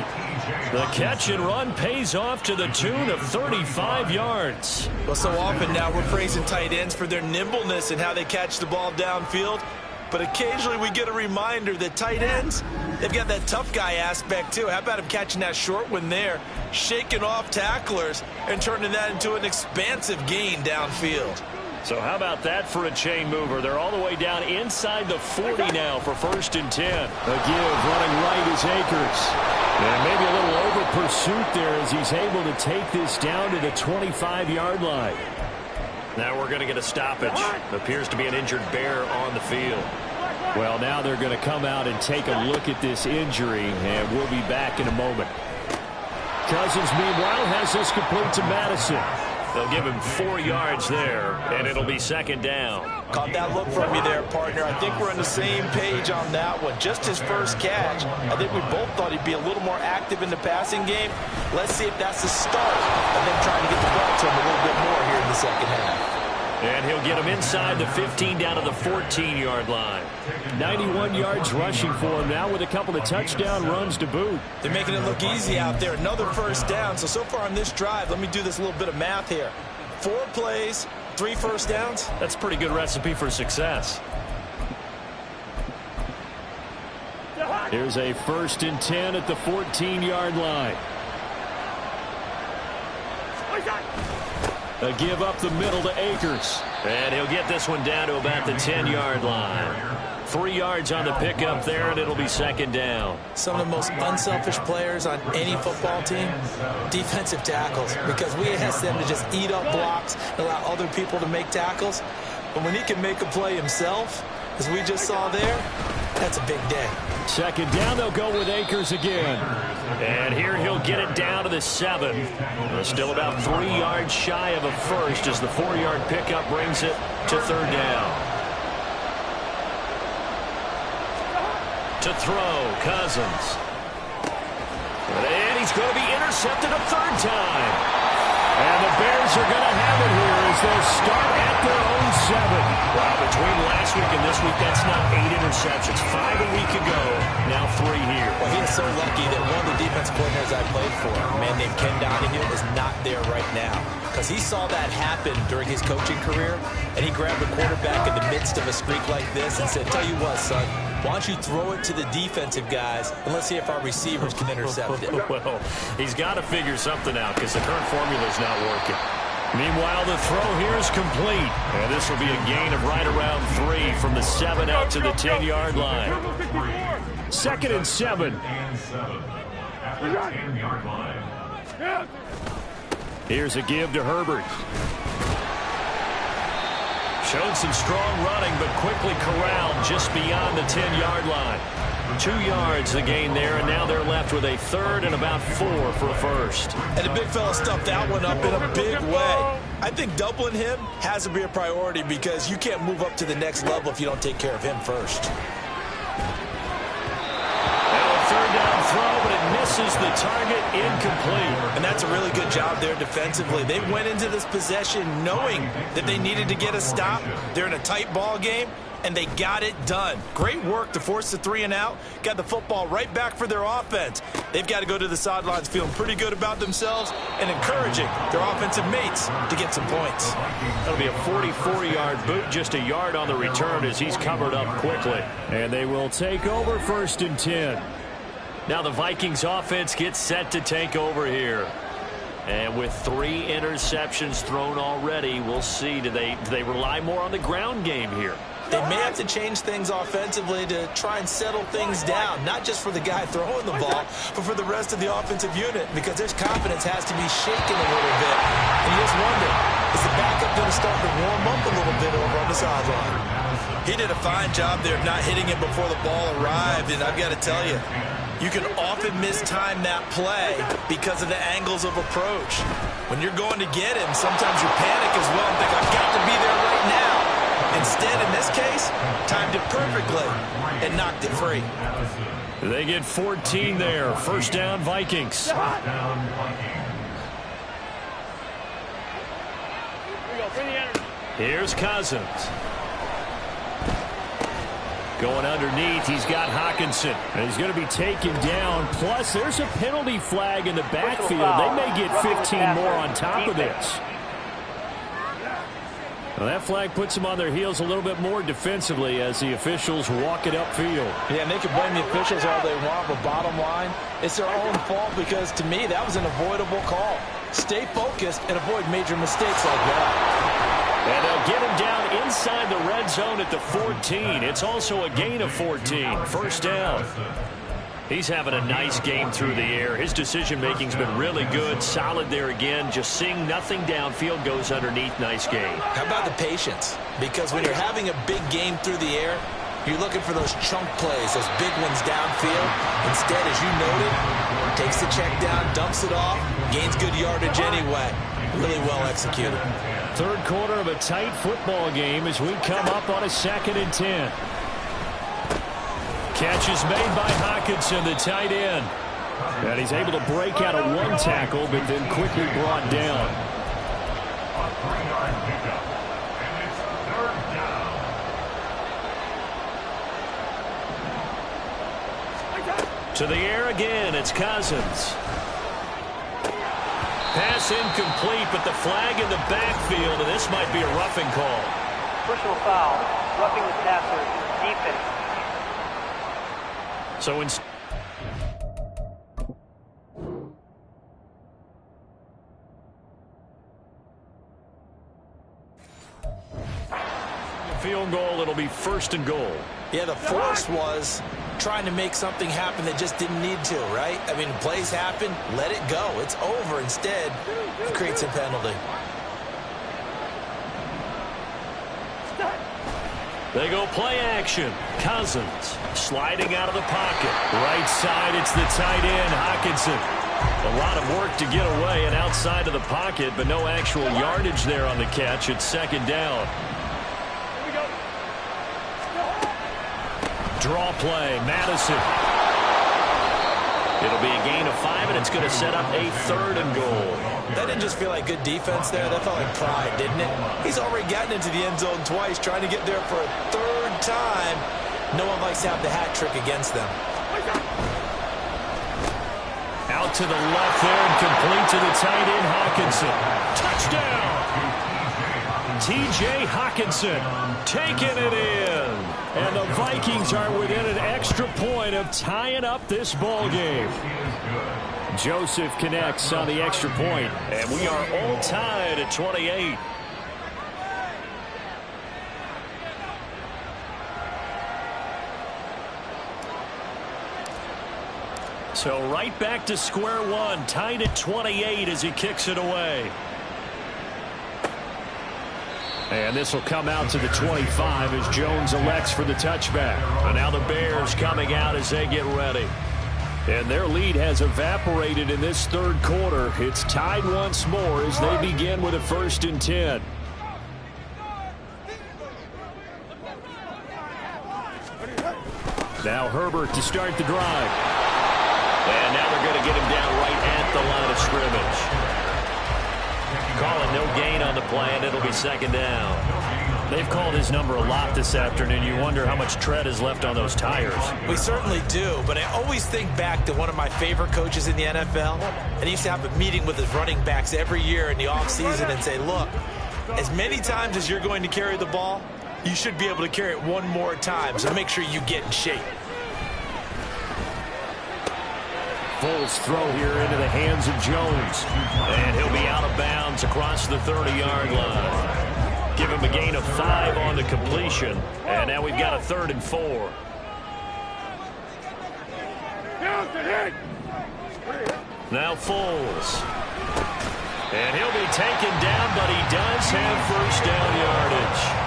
The catch and run pays off to the tune of 35 yards. Well, so often now we're praising tight ends for their nimbleness and how they catch the ball downfield. But occasionally we get a reminder that tight ends, they've got that tough guy aspect too. How about him catching that short one there, shaking off tacklers, and turning that into an expansive gain downfield? So how about that for a chain mover? They're all the way down inside the 40 now for 1st and 10. A give running right is Akers. And maybe a little over pursuit there as he's able to take this down to the 25-yard line. Now we're going to get a stoppage. Appears to be an injured Bear on the field. Well, now they're going to come out and take a look at this injury, and we'll be back in a moment. Cousins, meanwhile, has this complete to Madison. They'll give him 4 yards there, and it'll be 2nd down. Caught that look from you there, partner. I think we're on the same page on that one. Just his first catch. I think we both thought he'd be a little more active in the passing game. Let's see if that's the start of them trying to get the ball to him a little bit more here in the 2nd half. And he'll get him inside the 15 down to the 14-yard line. 91 yards rushing for him now with a couple of touchdown runs to boot. They're making it look easy out there. Another first down. So far on this drive, let me do this little bit of math here. 4 plays, 3 first downs. That's a pretty good recipe for success. Here's a 1st and 10 at the 14-yard line. A give up the middle to Akers. And he'll get this one down to about the 10-yard line. 3 yards on the pickup there, and it'll be 2nd down. Some of the most unselfish players on any football team, defensive tackles, because we ask them to just eat up blocks and allow other people to make tackles. But when he can make a play himself, as we just saw there, that's a big day. 2nd down, they'll go with Akers again. And here he'll get it down to the 7. Still about 3 yards shy of a first as the 4-yard pickup brings it to 3rd down. To throw, Cousins. And he's going to be intercepted a 3rd time. And the Bears are going to have it here as they'll start at their own 7. Wow, between last week and this week, that's now 8 interceptions. 5 a week ago, now 3 here. Well, he is so lucky that one of the defense coordinators I played for, a man named Ken Donahue, is not there right now. Because he saw that happen during his coaching career, and he grabbed the quarterback in the midst of a streak like this and said, tell you what, son, why don't you throw it to the defensive guys, and let's see if our receivers can intercept it. Well, he's got to figure something out because the current formula is not working. Meanwhile, the throw here is complete. And this will be a gain of right around 3 from the 7 out to the 10-yard line. 2nd and 7. At the 10-yard line. Here's a give to Herbert. Showed some strong running, but quickly corralled just beyond the 10-yard line. 2 yards the gain there, and now they're left with a 3rd and about 4 for a first. And the big fella stuffed that one up in a big way. I think doubling him has to be a priority because you can't move up to the next level if you don't take care of him first. Third down throw, but it misses the target, incomplete. And that's a really good job there defensively. They went into this possession knowing that they needed to get a stop. They're in a tight ball game, and they got it done. Great work to force the 3 and out. Got the football right back for their offense. They've got to go to the sidelines feeling pretty good about themselves and encouraging their offensive mates to get some points. That'll be a 44-yard boot, just a yard on the return as he's covered up quickly. And they will take over 1st and 10. Now the Vikings offense gets set to take over here. And with 3 interceptions thrown already, we'll see. Do they rely more on the ground game here? They may have to change things offensively to try and settle things down, not just for the guy throwing the ball, but for the rest of the offensive unit, because their confidence has to be shaken a little bit. And you just wonder, is the backup going to start to warm up a little bit over on the sideline? He did a fine job there of not hitting it before the ball arrived, and I've got to tell you, you can often mistime that play because of the angles of approach. When you're going to get him, sometimes you panic as well and think, I've got to be there right now. Instead, in this case, timed it perfectly and knocked it free. They get 14 there. 1st down, Vikings. Here's Cousins. Going underneath, he's got Hockenson. And he's going to be taken down. Plus, there's a penalty flag in the backfield. They may get 15 more on top of this. Well, that flag puts them on their heels a little bit more defensively as the officials walk it upfield. Yeah, and they can blame the officials all they want, but bottom line, it's their own fault because, to me, that was an avoidable call. Stay focused and avoid major mistakes like that. And they'll get him down inside the red zone at the 14. It's also a gain of 14. 1st down. He's having a nice game through the air. His decision-making's been really good. Solid there again. Just seeing nothing downfield, goes underneath. Nice game. How about the patience? Because when you're having a big game through the air, you're looking for those chunk plays, those big ones downfield. Instead, as you noted, takes the check down, dumps it off, gains good yardage anyway. Really well executed. 3rd quarter of a tight football game as we come up on a 2nd and 10. Catch is made by Hockenson, the tight end. And he's able to break out of 1 tackle, but then quickly brought down. A 3-yard pickup, and it's 3rd down. To the air again, it's Cousins. Pass incomplete, but the flag in the backfield, and this might be a roughing call. Personal foul, roughing the passer, defense. So field goal, it'll be 1st and goal. Yeah, the force was trying to make something happen that just didn't need to, right? I mean, plays happen, let it go. It's over. Instead, it creates a penalty. They go play action. Cousins sliding out of the pocket. Right side, it's the tight end, Hockenson. A lot of work to get away and outside of the pocket, but no actual yardage there on the catch. It's 2nd down. Draw play, Madison. It'll be a gain of 5, and it's going to set up a 3rd and goal. That didn't just feel like good defense there. That felt like pride, didn't it? He's already gotten into the end zone twice, trying to get there for a 3rd time. No one likes to have the hat trick against them. Out to the left there and complete to the tight end, Hockenson. Touchdown! T.J. Hockenson taking it in. And the Vikings are within an extra point of tying up this ball game. Joseph connects on the extra point, and we are all tied at 28. So right back to square one, tied at 28 as he kicks it away. And this will come out to the 25 as Jones elects for the touchback. And now the Bears coming out as they get ready. And their lead has evaporated in this 3rd quarter. It's tied once more as they begin with a 1st and 10. Now Herbert to start the drive. And now they're going to get him down right at the line of scrimmage. Calling no gain on the play, and it'll be 2nd down. They've called his number a lot this afternoon. You wonder how much tread is left on those tires. We certainly do, but I always think back to one of my favorite coaches in the NFL, and he used to have a meeting with his running backs every year in the offseason and say, look, as many times as you're going to carry the ball, you should be able to carry it one more time, so make sure you get in shape. Foles throw here into the hands of Jones. And he'll be out of bounds across the 30-yard line. Give him a gain of 5 on the completion. And now we've got a 3rd and 4. Now Foles. And he'll be taken down, but he does have 1st down yardage.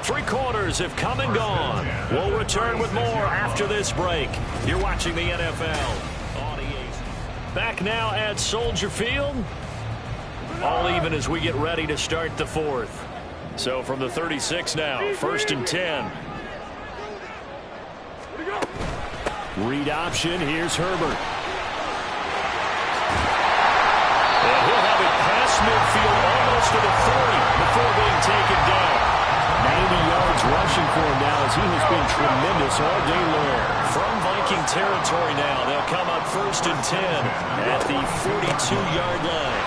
Three quarters have come and gone. We'll return with more after this break. You're watching the NFL on EA. Back now at Soldier Field. All even as we get ready to start the 4th. So from the 36 now, 1st and 10. Read option. Here's Herbert. And he'll have it past midfield almost to the 40 before being taken down. 90 yards rushing for him now as he has been tremendous all day long. From Viking territory now, they'll come up 1st and 10 at the 42-yard line.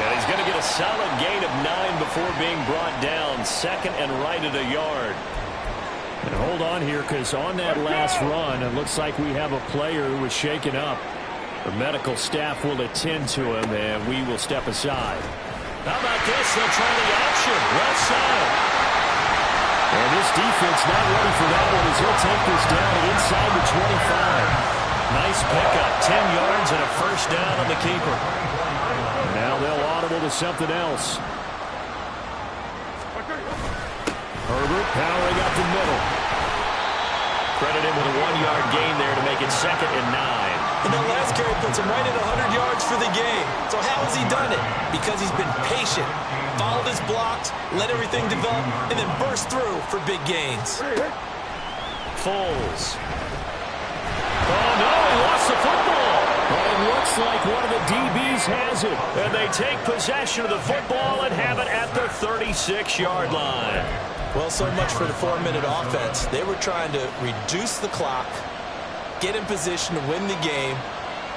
And he's going to get a solid gain of 9 before being brought down. 2nd and right at a yard. And hold on here, because on that last run, it looks like we have a player who was shaken up. The medical staff will attend to him, and we will step aside. How about this? They'll try the option. Left side. And this defense not ready for that one as he'll take this down inside the 25. Nice pickup. 10 yards and a 1st down on the keeper. Now they'll audible to something else. Herbert powering up the middle. Credit him with a 1-yard gain there to make it 2nd and 9. And that last carry puts him right at 100 yards for the game. So how has he done it? Because he's been patient, followed his blocks, let everything develop, and then burst through for big gains. Foles. Oh, no, he lost the football. But it looks like one of the DBs has it. And they take possession of the football and have it at the 36-yard line. Well, so much for the 4-minute offense. They were trying to reduce the clock, get in position to win the game,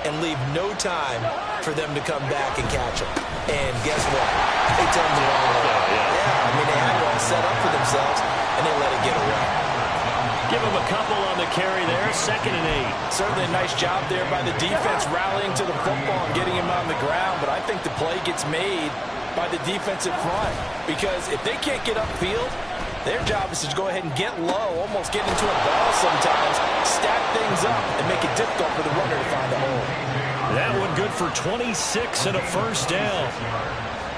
and leave no time for them to come back and catch them. And guess what? They turned the ball over. Yeah, I mean, they had it all set up for themselves, and they let it get away. Give him a couple on the carry there, 2nd and 8. Certainly a nice job there by the defense rallying to the football and getting him on the ground, but I think the play gets made by the defensive front because if they can't get upfield, their job is to go ahead and get low, almost get into a ball sometimes, stack things up, and make it difficult for the runner to find the hole. That one good for 26 and a first down.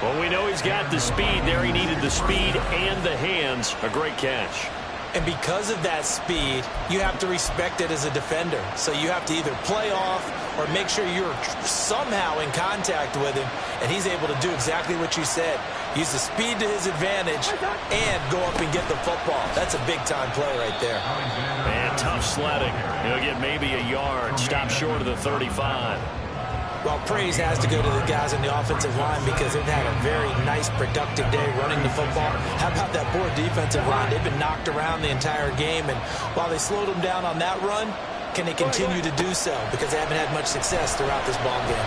Well, we know he's got the speed there. He needed the speed and the hands. A great catch. And because of that speed, you have to respect it as a defender. So you have to either play off or make sure you're somehow in contact with him, and he's able to do exactly what you said. Use the speed to his advantage and go up and get the football. That's a big-time play right there. And tough sledding. He'll get maybe a yard. Stop short of the 35. Well, praise has to go to the guys on the offensive line because they've had a very nice, productive day running the football. How about that poor defensive line? They've been knocked around the entire game, and while they slowed them down on that run, can they continue to do so? Because they haven't had much success throughout this ball game.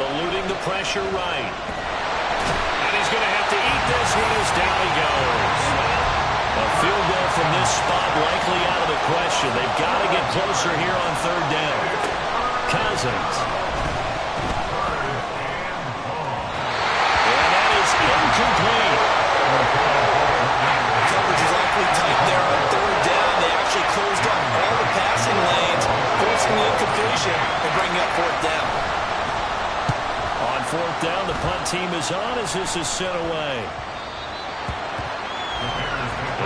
Eluding the pressure right. And he's going to have to eat this one as down he goes. A field goal from this spot likely out of the question. They've got to get closer here on 3rd down. Cousins. Incomplete. Coverage is awfully tight there on 3rd down. They actually closed up all the passing lanes, forcing the incompletion and bringing up 4th down. On 4th down, the punt team is on as this is sent away.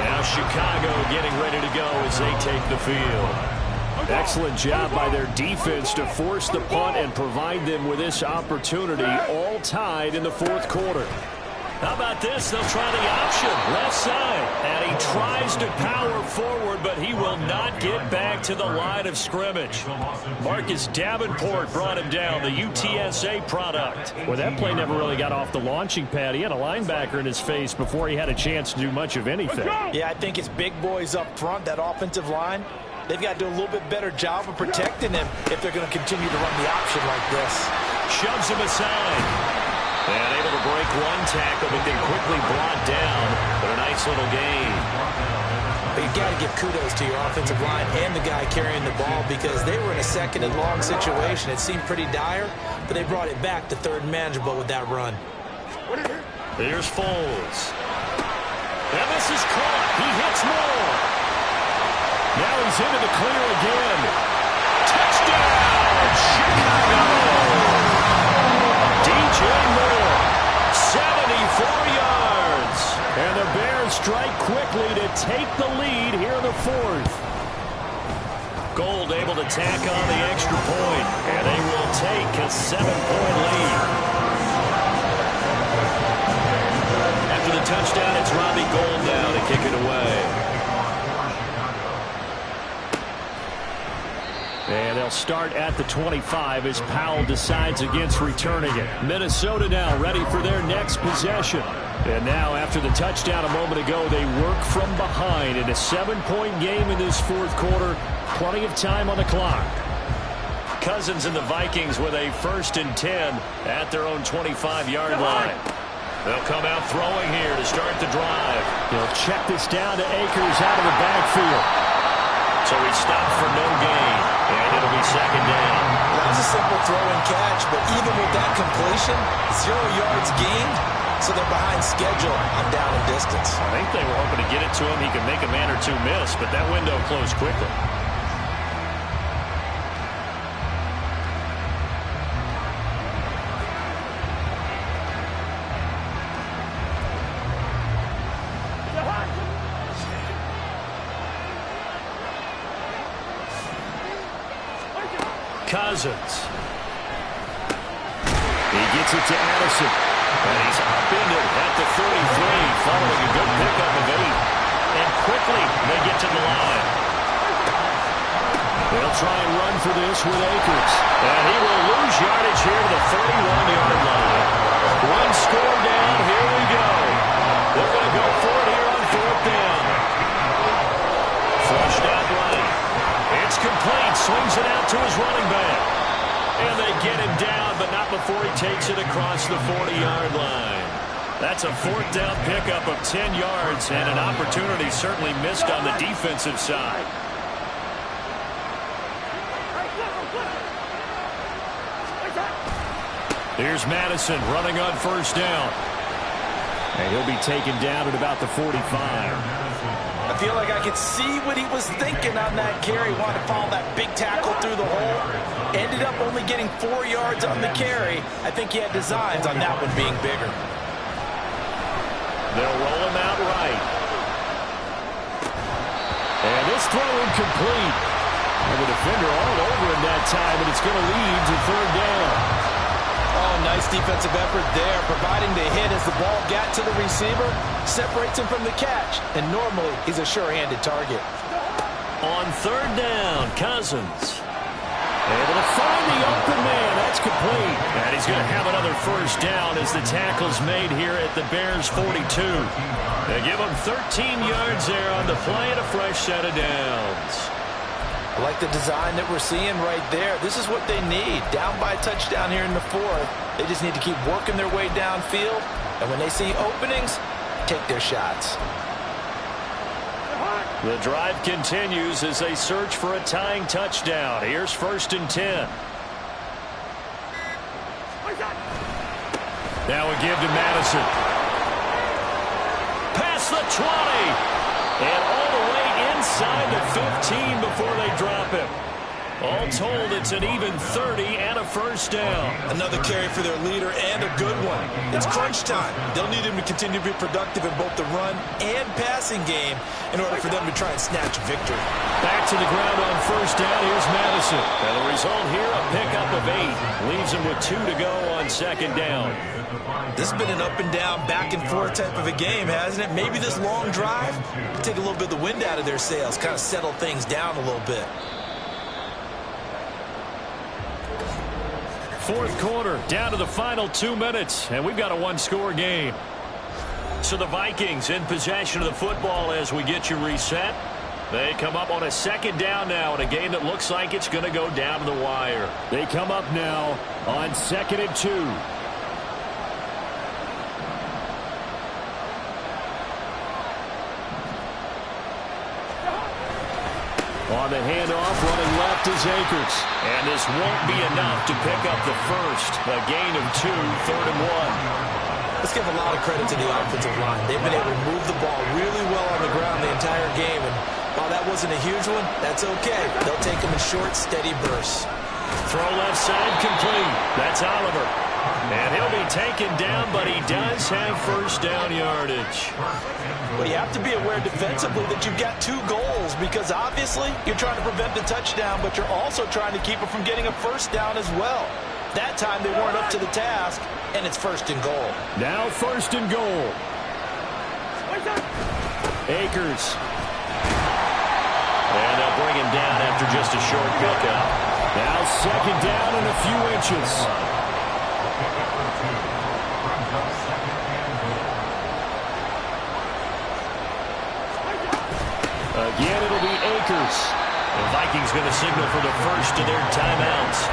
Now Chicago getting ready to go as they take the field. Excellent job by their defense to force the punt and provide them with this opportunity, all tied in the 4th quarter. How about this? They'll try the option, left side. And he tries to power forward, but he will not get back to the line of scrimmage. Marcus Davenport brought him down, the UTSA product. Well, that play never really got off the launching pad. He had a linebacker in his face before he had a chance to do much of anything. Yeah, I think it's big boys up front, that offensive line. They've got to do a little bit better job of protecting him if they're going to continue to run the option like this. Shoves him aside. And able to break one tackle, but then quickly brought down. But a nice little gain. But you've got to give kudos to your offensive line and the guy carrying the ball because they were in a 2nd and long situation. It seemed pretty dire, but they brought it back to 3rd and manageable with that run. Here's Foles. And this is caught. He hits more. Now he's into the clear again. Touchdown, Chicago! DJ Moore, 74 yards. And the Bears strike quickly to take the lead here in the 4th. Gold able to tack on the extra point, and they will take a 7-point lead. After the touchdown, it's Robbie Gould now to kick it away. And they'll start at the 25 as Powell decides against returning it. Minnesota now ready for their next possession. And now after the touchdown a moment ago, they work from behind in a 7-point game in this 4th quarter. Plenty of time on the clock. Cousins and the Vikings with a 1st and 10 at their own 25-yard line. They'll come out throwing here to start the drive. He'll check this down to Akers out of the backfield. So he stopped for no gain, and it'll be 2nd down. That was a simple throw and catch, but even with that completion, 0 yards gained, so they're behind schedule on down and distance. I think they were hoping to get it to him. He could make a man or two miss, but that window closed quickly. Cousins. He gets it to Addison. And he's upended at the 33, following a good pickup of 8. And quickly they get to the line. They'll try and run for this with Akers. And he will lose yardage here to the 31-yard line. One score down. Here we go. They're going to go for it here on 4th down. Flushed out right. It's complete. Swings it out to his running back. And they get him down, but not before he takes it across the 40-yard line. That's a fourth down pickup of 10 yards, and an opportunity certainly missed on the defensive side. Here's Madison running on first down. And he'll be taken down at about the 45. I feel like I could see what he was thinking on that carry. Wanted to follow that big tackle through the hole. Ended up only getting 4 yards on the carry. I think he had designs on that one being bigger. They'll roll him out right. And this throw incomplete. And the defender all over him that time, and it's going to lead to third down. Oh, nice defensive effort there, providing the hit as the ball got to the receiver, separates him from the catch, and normally he's a sure-handed target. On third down, Cousins. Able to find the open man. That's complete. And he's going to have another first down as the tackle's made here at the Bears' 42. They give him 13 yards there on the play and a fresh set of downs. I like the design that we're seeing right there. This is what they need. Down by a touchdown here in the fourth. They just need to keep working their way downfield. And when they see openings, take their shots. The drive continues as they search for a tying touchdown. Here's first and 10. Now we give to Madison. Past the 20. And all the way inside the 15 before they drop him. All told, it's an even 30 and a first down. Another carry for their leader and a good one. It's crunch time. They'll need him to continue to be productive in both the run and passing game in order for them to try and snatch a victory. Back to the ground on first down. Here's Madison. And the result here, a pickup of 8. Leaves him with 2 to go on second down. This has been an up and down, back and forth type of a game, hasn't it? Maybe this long drive will take a little bit of the wind out of their sails, kind of settle things down a little bit. Fourth quarter, down to the final 2 minutes, and we've got a one-score game. So the Vikings in possession of the football as we get you reset. They come up on a second down now in a game that looks like it's going to go down to the wire. They come up now on 2nd and 2. On the handoff, running left is Akers. And this won't be enough to pick up the first. A gain of 2, 3rd and 1. Let's give a lot of credit to the offensive line. They've been able to move the ball really well on the ground the entire game. And while that wasn't a huge one, that's okay. They'll take them in short, steady bursts. Throw left side complete. That's Oliver. And he'll be taken down, but he does have first down yardage. Well, you have to be aware defensively that you've got 2 goals because obviously you're trying to prevent the touchdown, but you're also trying to keep it from getting a first down as well. That time they weren't up to the task, and it's first and goal. Now first and goal. Akers. And they'll bring him down after just a short pickup. Now second down and a few inches. Again, it'll be Akers. The Vikings going to signal for the first of their timeouts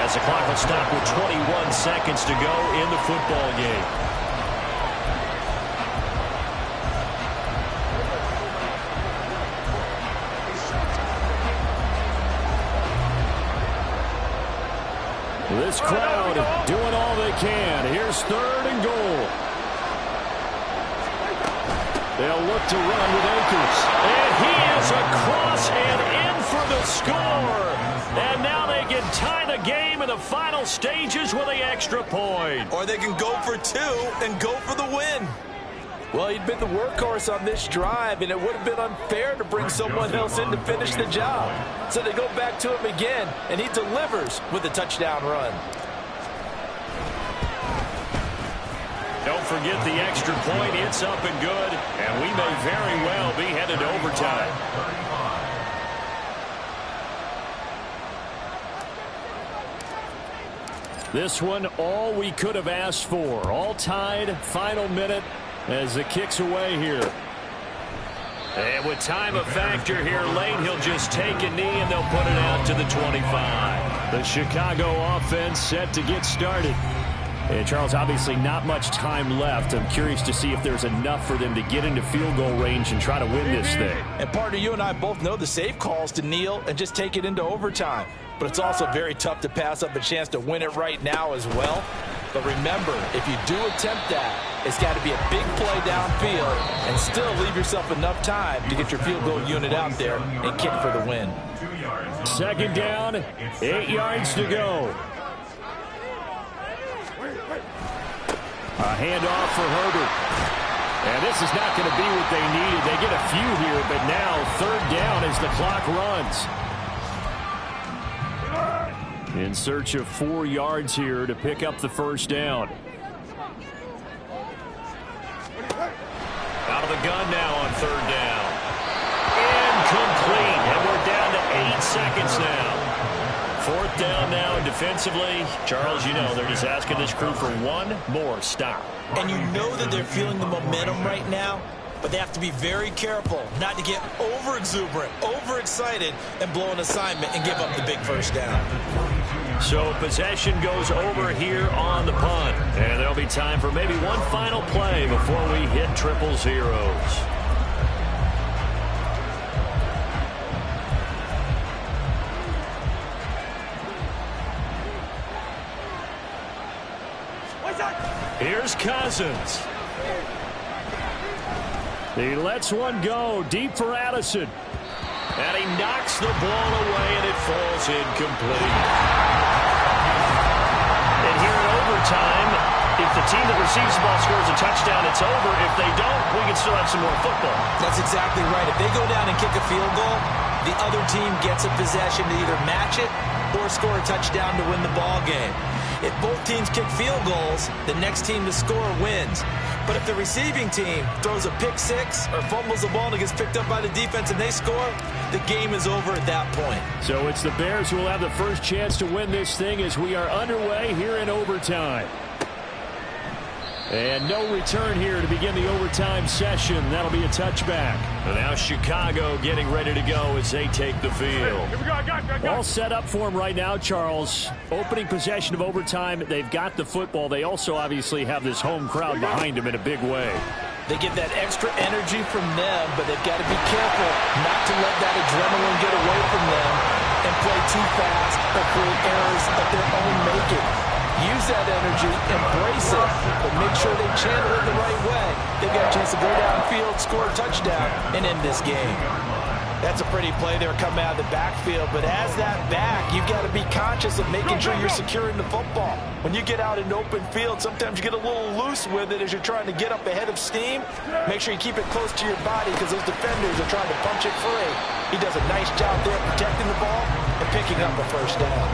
as the clock will stop with 21 seconds to go in the football game. This crowd doing all they can. Here's 3rd and goal. They'll look to run with Akers. And he is across and in for the score. And now they can tie the game in the final stages with the extra point. Or they can go for 2 and go for the win. Well, he'd been the workhorse on this drive, and it would have been unfair to bring someone else in to finish the job. So they go back to him again, and he delivers with a touchdown run. Don't forget the extra point. It's up and good, and we may very well be headed to overtime. This one, all we could have asked for. All tied, final minute as it kicks away here. And with time a factor here late, he'll just take a knee and they'll put it out to the 25. The Chicago offense set to get started. And Charles, obviously not much time left. I'm curious to see if there's enough for them to get into field goal range and try to win this thing. And partner, you and I both know the safe calls to kneel and just take it into overtime. But it's also very tough to pass up a chance to win it right now as well. But remember, if you do attempt that, it's got to be a big play downfield and still leave yourself enough time to get your field goal unit out there and kick for the win. Second down, 8 yards to go. A handoff for Herbert. And this is not going to be what they needed. They get a few here, but now third down as the clock runs. In search of 4 yards here to pick up the first down. Out of the gun now on third down. Incomplete. And we're down to 8 seconds now. Fourth down now, and defensively, Charles, you know, they're just asking this crew for one more stop. And you know that they're feeling the momentum right now, but they have to be very careful not to get over-exuberant, over-excited, and blow an assignment and give up the big first down. So possession goes over here on the punt, and there'll be time for maybe one final play before we hit triple zeros. Here's Cousins. He lets one go deep for Addison. And he knocks the ball away, and it falls incomplete. And here in overtime, if the team that receives the ball scores a touchdown, it's over. If they don't, we can still have some more football. That's exactly right. If they go down and kick a field goal, the other team gets a possession to either match it or score a touchdown to win the ball game. If both teams kick field goals, the next team to score wins. But if the receiving team throws a pick six or fumbles the ball and it gets picked up by the defense and they score, the game is over at that point. So it's the Bears who will have the first chance to win this thing as we are underway here in overtime. And no return here to begin the overtime session. That'll be a touchback. And now Chicago getting ready to go as they take the field. All set up for them right now, Charles. Opening possession of overtime. They've got the football. They also obviously have this home crowd behind them in a big way. They get that extra energy from them, but they've got to be careful not to let that adrenaline get away from them and play too fast or create errors of their own making. Use that energy, embrace it, but make sure they channel it the right way. They've got a chance to go downfield, score a touchdown, and end this game. That's a pretty play there coming out of the backfield, but as that back, you've got to be conscious of making sure you're securing the football. When you get out in open field, sometimes you get a little loose with it as you're trying to get up ahead of steam. Make sure you keep it close to your body because those defenders are trying to punch it free. He does a nice job there protecting the ball and picking up a first down.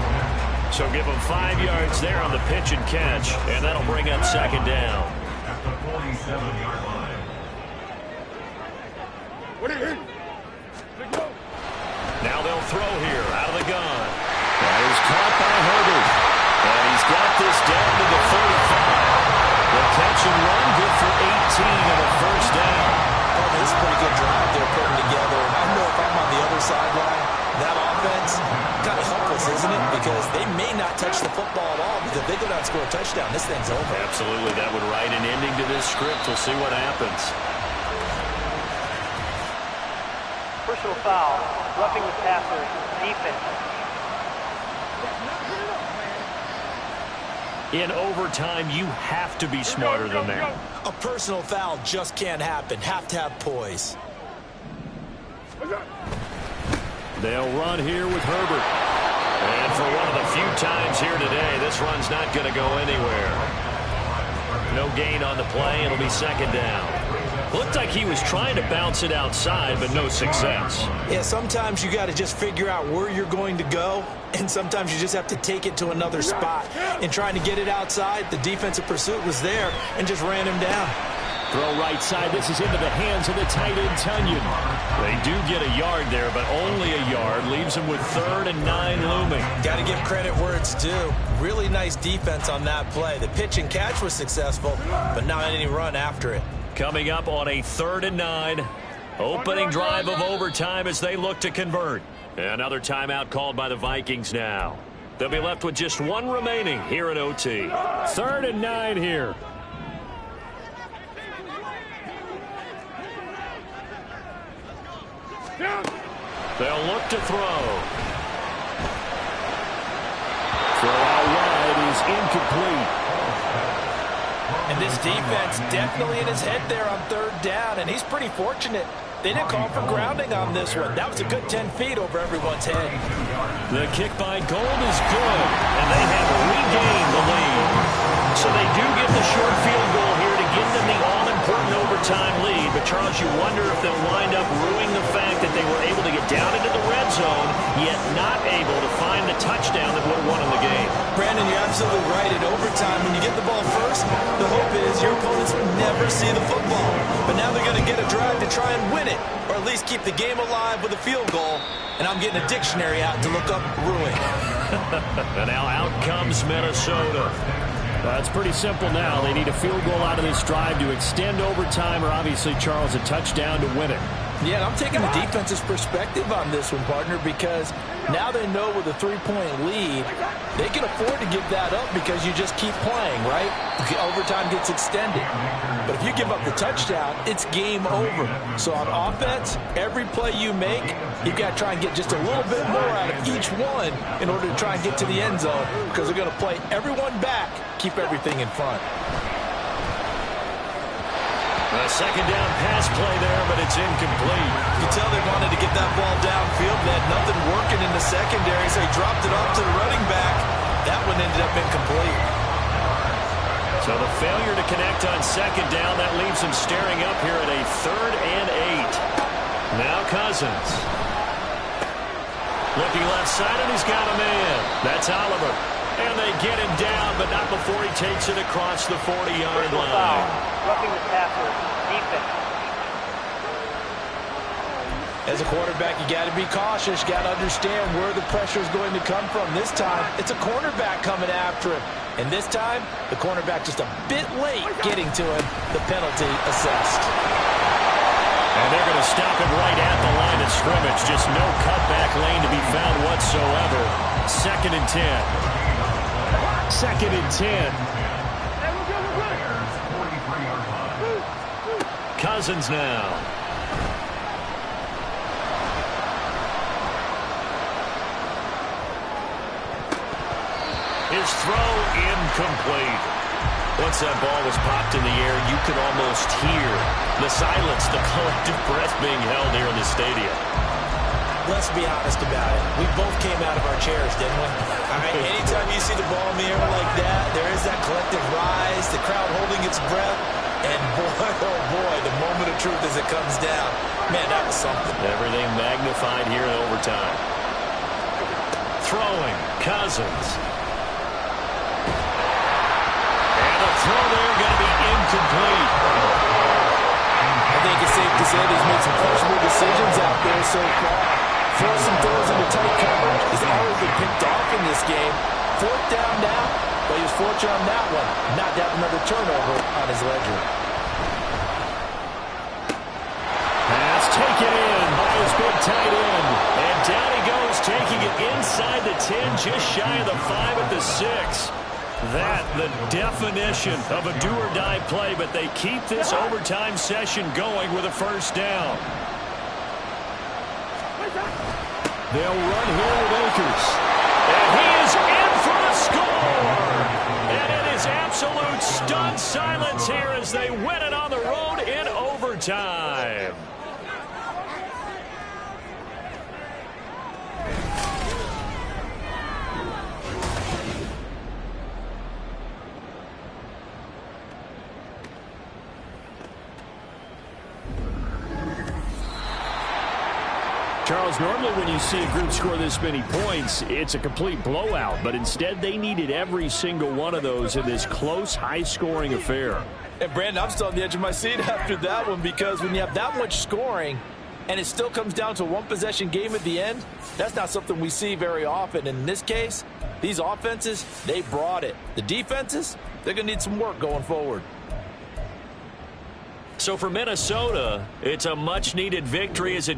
So give them 5 yards there on the pitch and catch, and that'll bring up second down. At the 47-yard line. Now they'll throw here out of the gun. That is caught by Herbert. And he's got this down to the 35. The catch and run, good for 18 and a first down. Oh, this is a pretty good drive they're putting together. And I know if I'm on the other sideline, that offense, kind of helpless, isn't it? Because they may not touch the football at all, because if they go down and score a touchdown, this thing's over. Absolutely, that would write an ending to this script. We'll see what happens. Personal foul, roughing the passer, defense. In overtime, you have to be smarter than that. A personal foul just can't happen. Have to have poise. They'll run here with Herbert. And for one of the few times here today, this run's not going to go anywhere. No gain on the play. It'll be second down. Looked like he was trying to bounce it outside, but no success. Yeah, sometimes you got to just figure out where you're going to go, and sometimes you just have to take it to another spot. In trying to get it outside, the defensive pursuit was there and just ran him down. Throw right side. This is into the hands of the tight end, Tunyon. They do get a yard there, but only a yard. Leaves them with 3rd and 9 looming. Got to give credit where it's due. Really nice defense on that play. The pitch and catch was successful, but not any run after it. Coming up on a 3rd and 9. Opening drive of overtime as they look to convert. Another timeout called by the Vikings now. They'll be left with just one remaining here in OT. 3rd and 9 here. They'll look to throw. Throw out wide is incomplete. And this defense definitely in his head there on 3rd down, and he's pretty fortunate. They didn't call for grounding on this one. That was a good 10 feet over everyone's head. The kick by Gold is good, and they have regained the lead. So they do get the short field goal here to give them the all-important overtime lead. But, Charles, you wonder if they'll wind up ruining the fact that they were able to get down into the red zone, yet not able to find the touchdown that would have won in the game. Brandon, you're absolutely right. In overtime, when you get the ball first, the hope is your opponents never see the football. But now they're going to get a drive to try and win it, or at least keep the game alive with a field goal. And I'm getting a dictionary out to look up ruin. And now out comes Minnesota. It's pretty simple now. They need a field goal out of this drive to extend overtime, or obviously, Charles, a touchdown to win it. Yeah, and I'm taking the defense's perspective on this one, partner, because now they know with a 3-point lead, they can afford to give that up because you just keep playing, right? The overtime gets extended. But if you give up the touchdown, it's game over. So on offense, every play you make, you've got to try and get just a little bit more out of each one in order to try and get to the end zone, because they're going to play everyone back, keep everything in front. A 2nd down pass play there, but it's incomplete. You can tell they wanted to get that ball downfield. They had nothing working in the secondary, so he dropped it off to the running back. That one ended up incomplete. So the failure to connect on 2nd down, that leaves him staring up here at a 3rd and 8. Now Cousins. Looking left side, and he's got a man. That's Oliver. And they get him down, but not before he takes it across the 40-yard line. Roughing the passer, defense. As a quarterback, you got to be cautious. You got to understand where the pressure is going to come from. This time, it's a cornerback coming after him. And this time, the cornerback just a bit late getting to him. The penalty assessed. And they're going to stop it right at the line of scrimmage. Just no cutback lane to be found whatsoever. 2nd and 10. 2nd and 10. Cousins now. His throw incomplete. Once that ball was popped in the air, you could almost hear the silence, the collective breath being held here in the stadium. Let's be honest about it. We both came out of our chairs, didn't we? I mean, anytime you see the ball in the air like that, there is that collective rise, the crowd holding its breath, and boy, oh boy, the moment of truth as it comes down. Man, that was something. Everything magnified here in overtime. Throwing, Cousins. And the throw there going to be incomplete. I think it's safe to say he's made some questionable decisions out there so far. Forcing throws into tight coverage has already been picked off in this game. 4th down now, but he was fortunate on that one, not to have another turnover on his ledger. Pass taken in by his big tight end. And down he goes, taking it inside the 10, just shy of the 5 at the 6. That, the definition of a do-or-die play, but they keep this overtime session going with a 1st down. They'll run here with Akers. And he is in for the score. And it is absolute stunned silence here as they win it on the road in overtime. Charles, normally when you see a group score this many points, it's a complete blowout. But instead, they needed every single one of those in this close, high-scoring affair. And, Brandon, I'm still on the edge of my seat after that one, because when you have that much scoring and it still comes down to a one-possession game at the end, that's not something we see very often. And in this case, these offenses, they brought it. The defenses, they're going to need some work going forward. So for Minnesota, it's a much-needed victory as it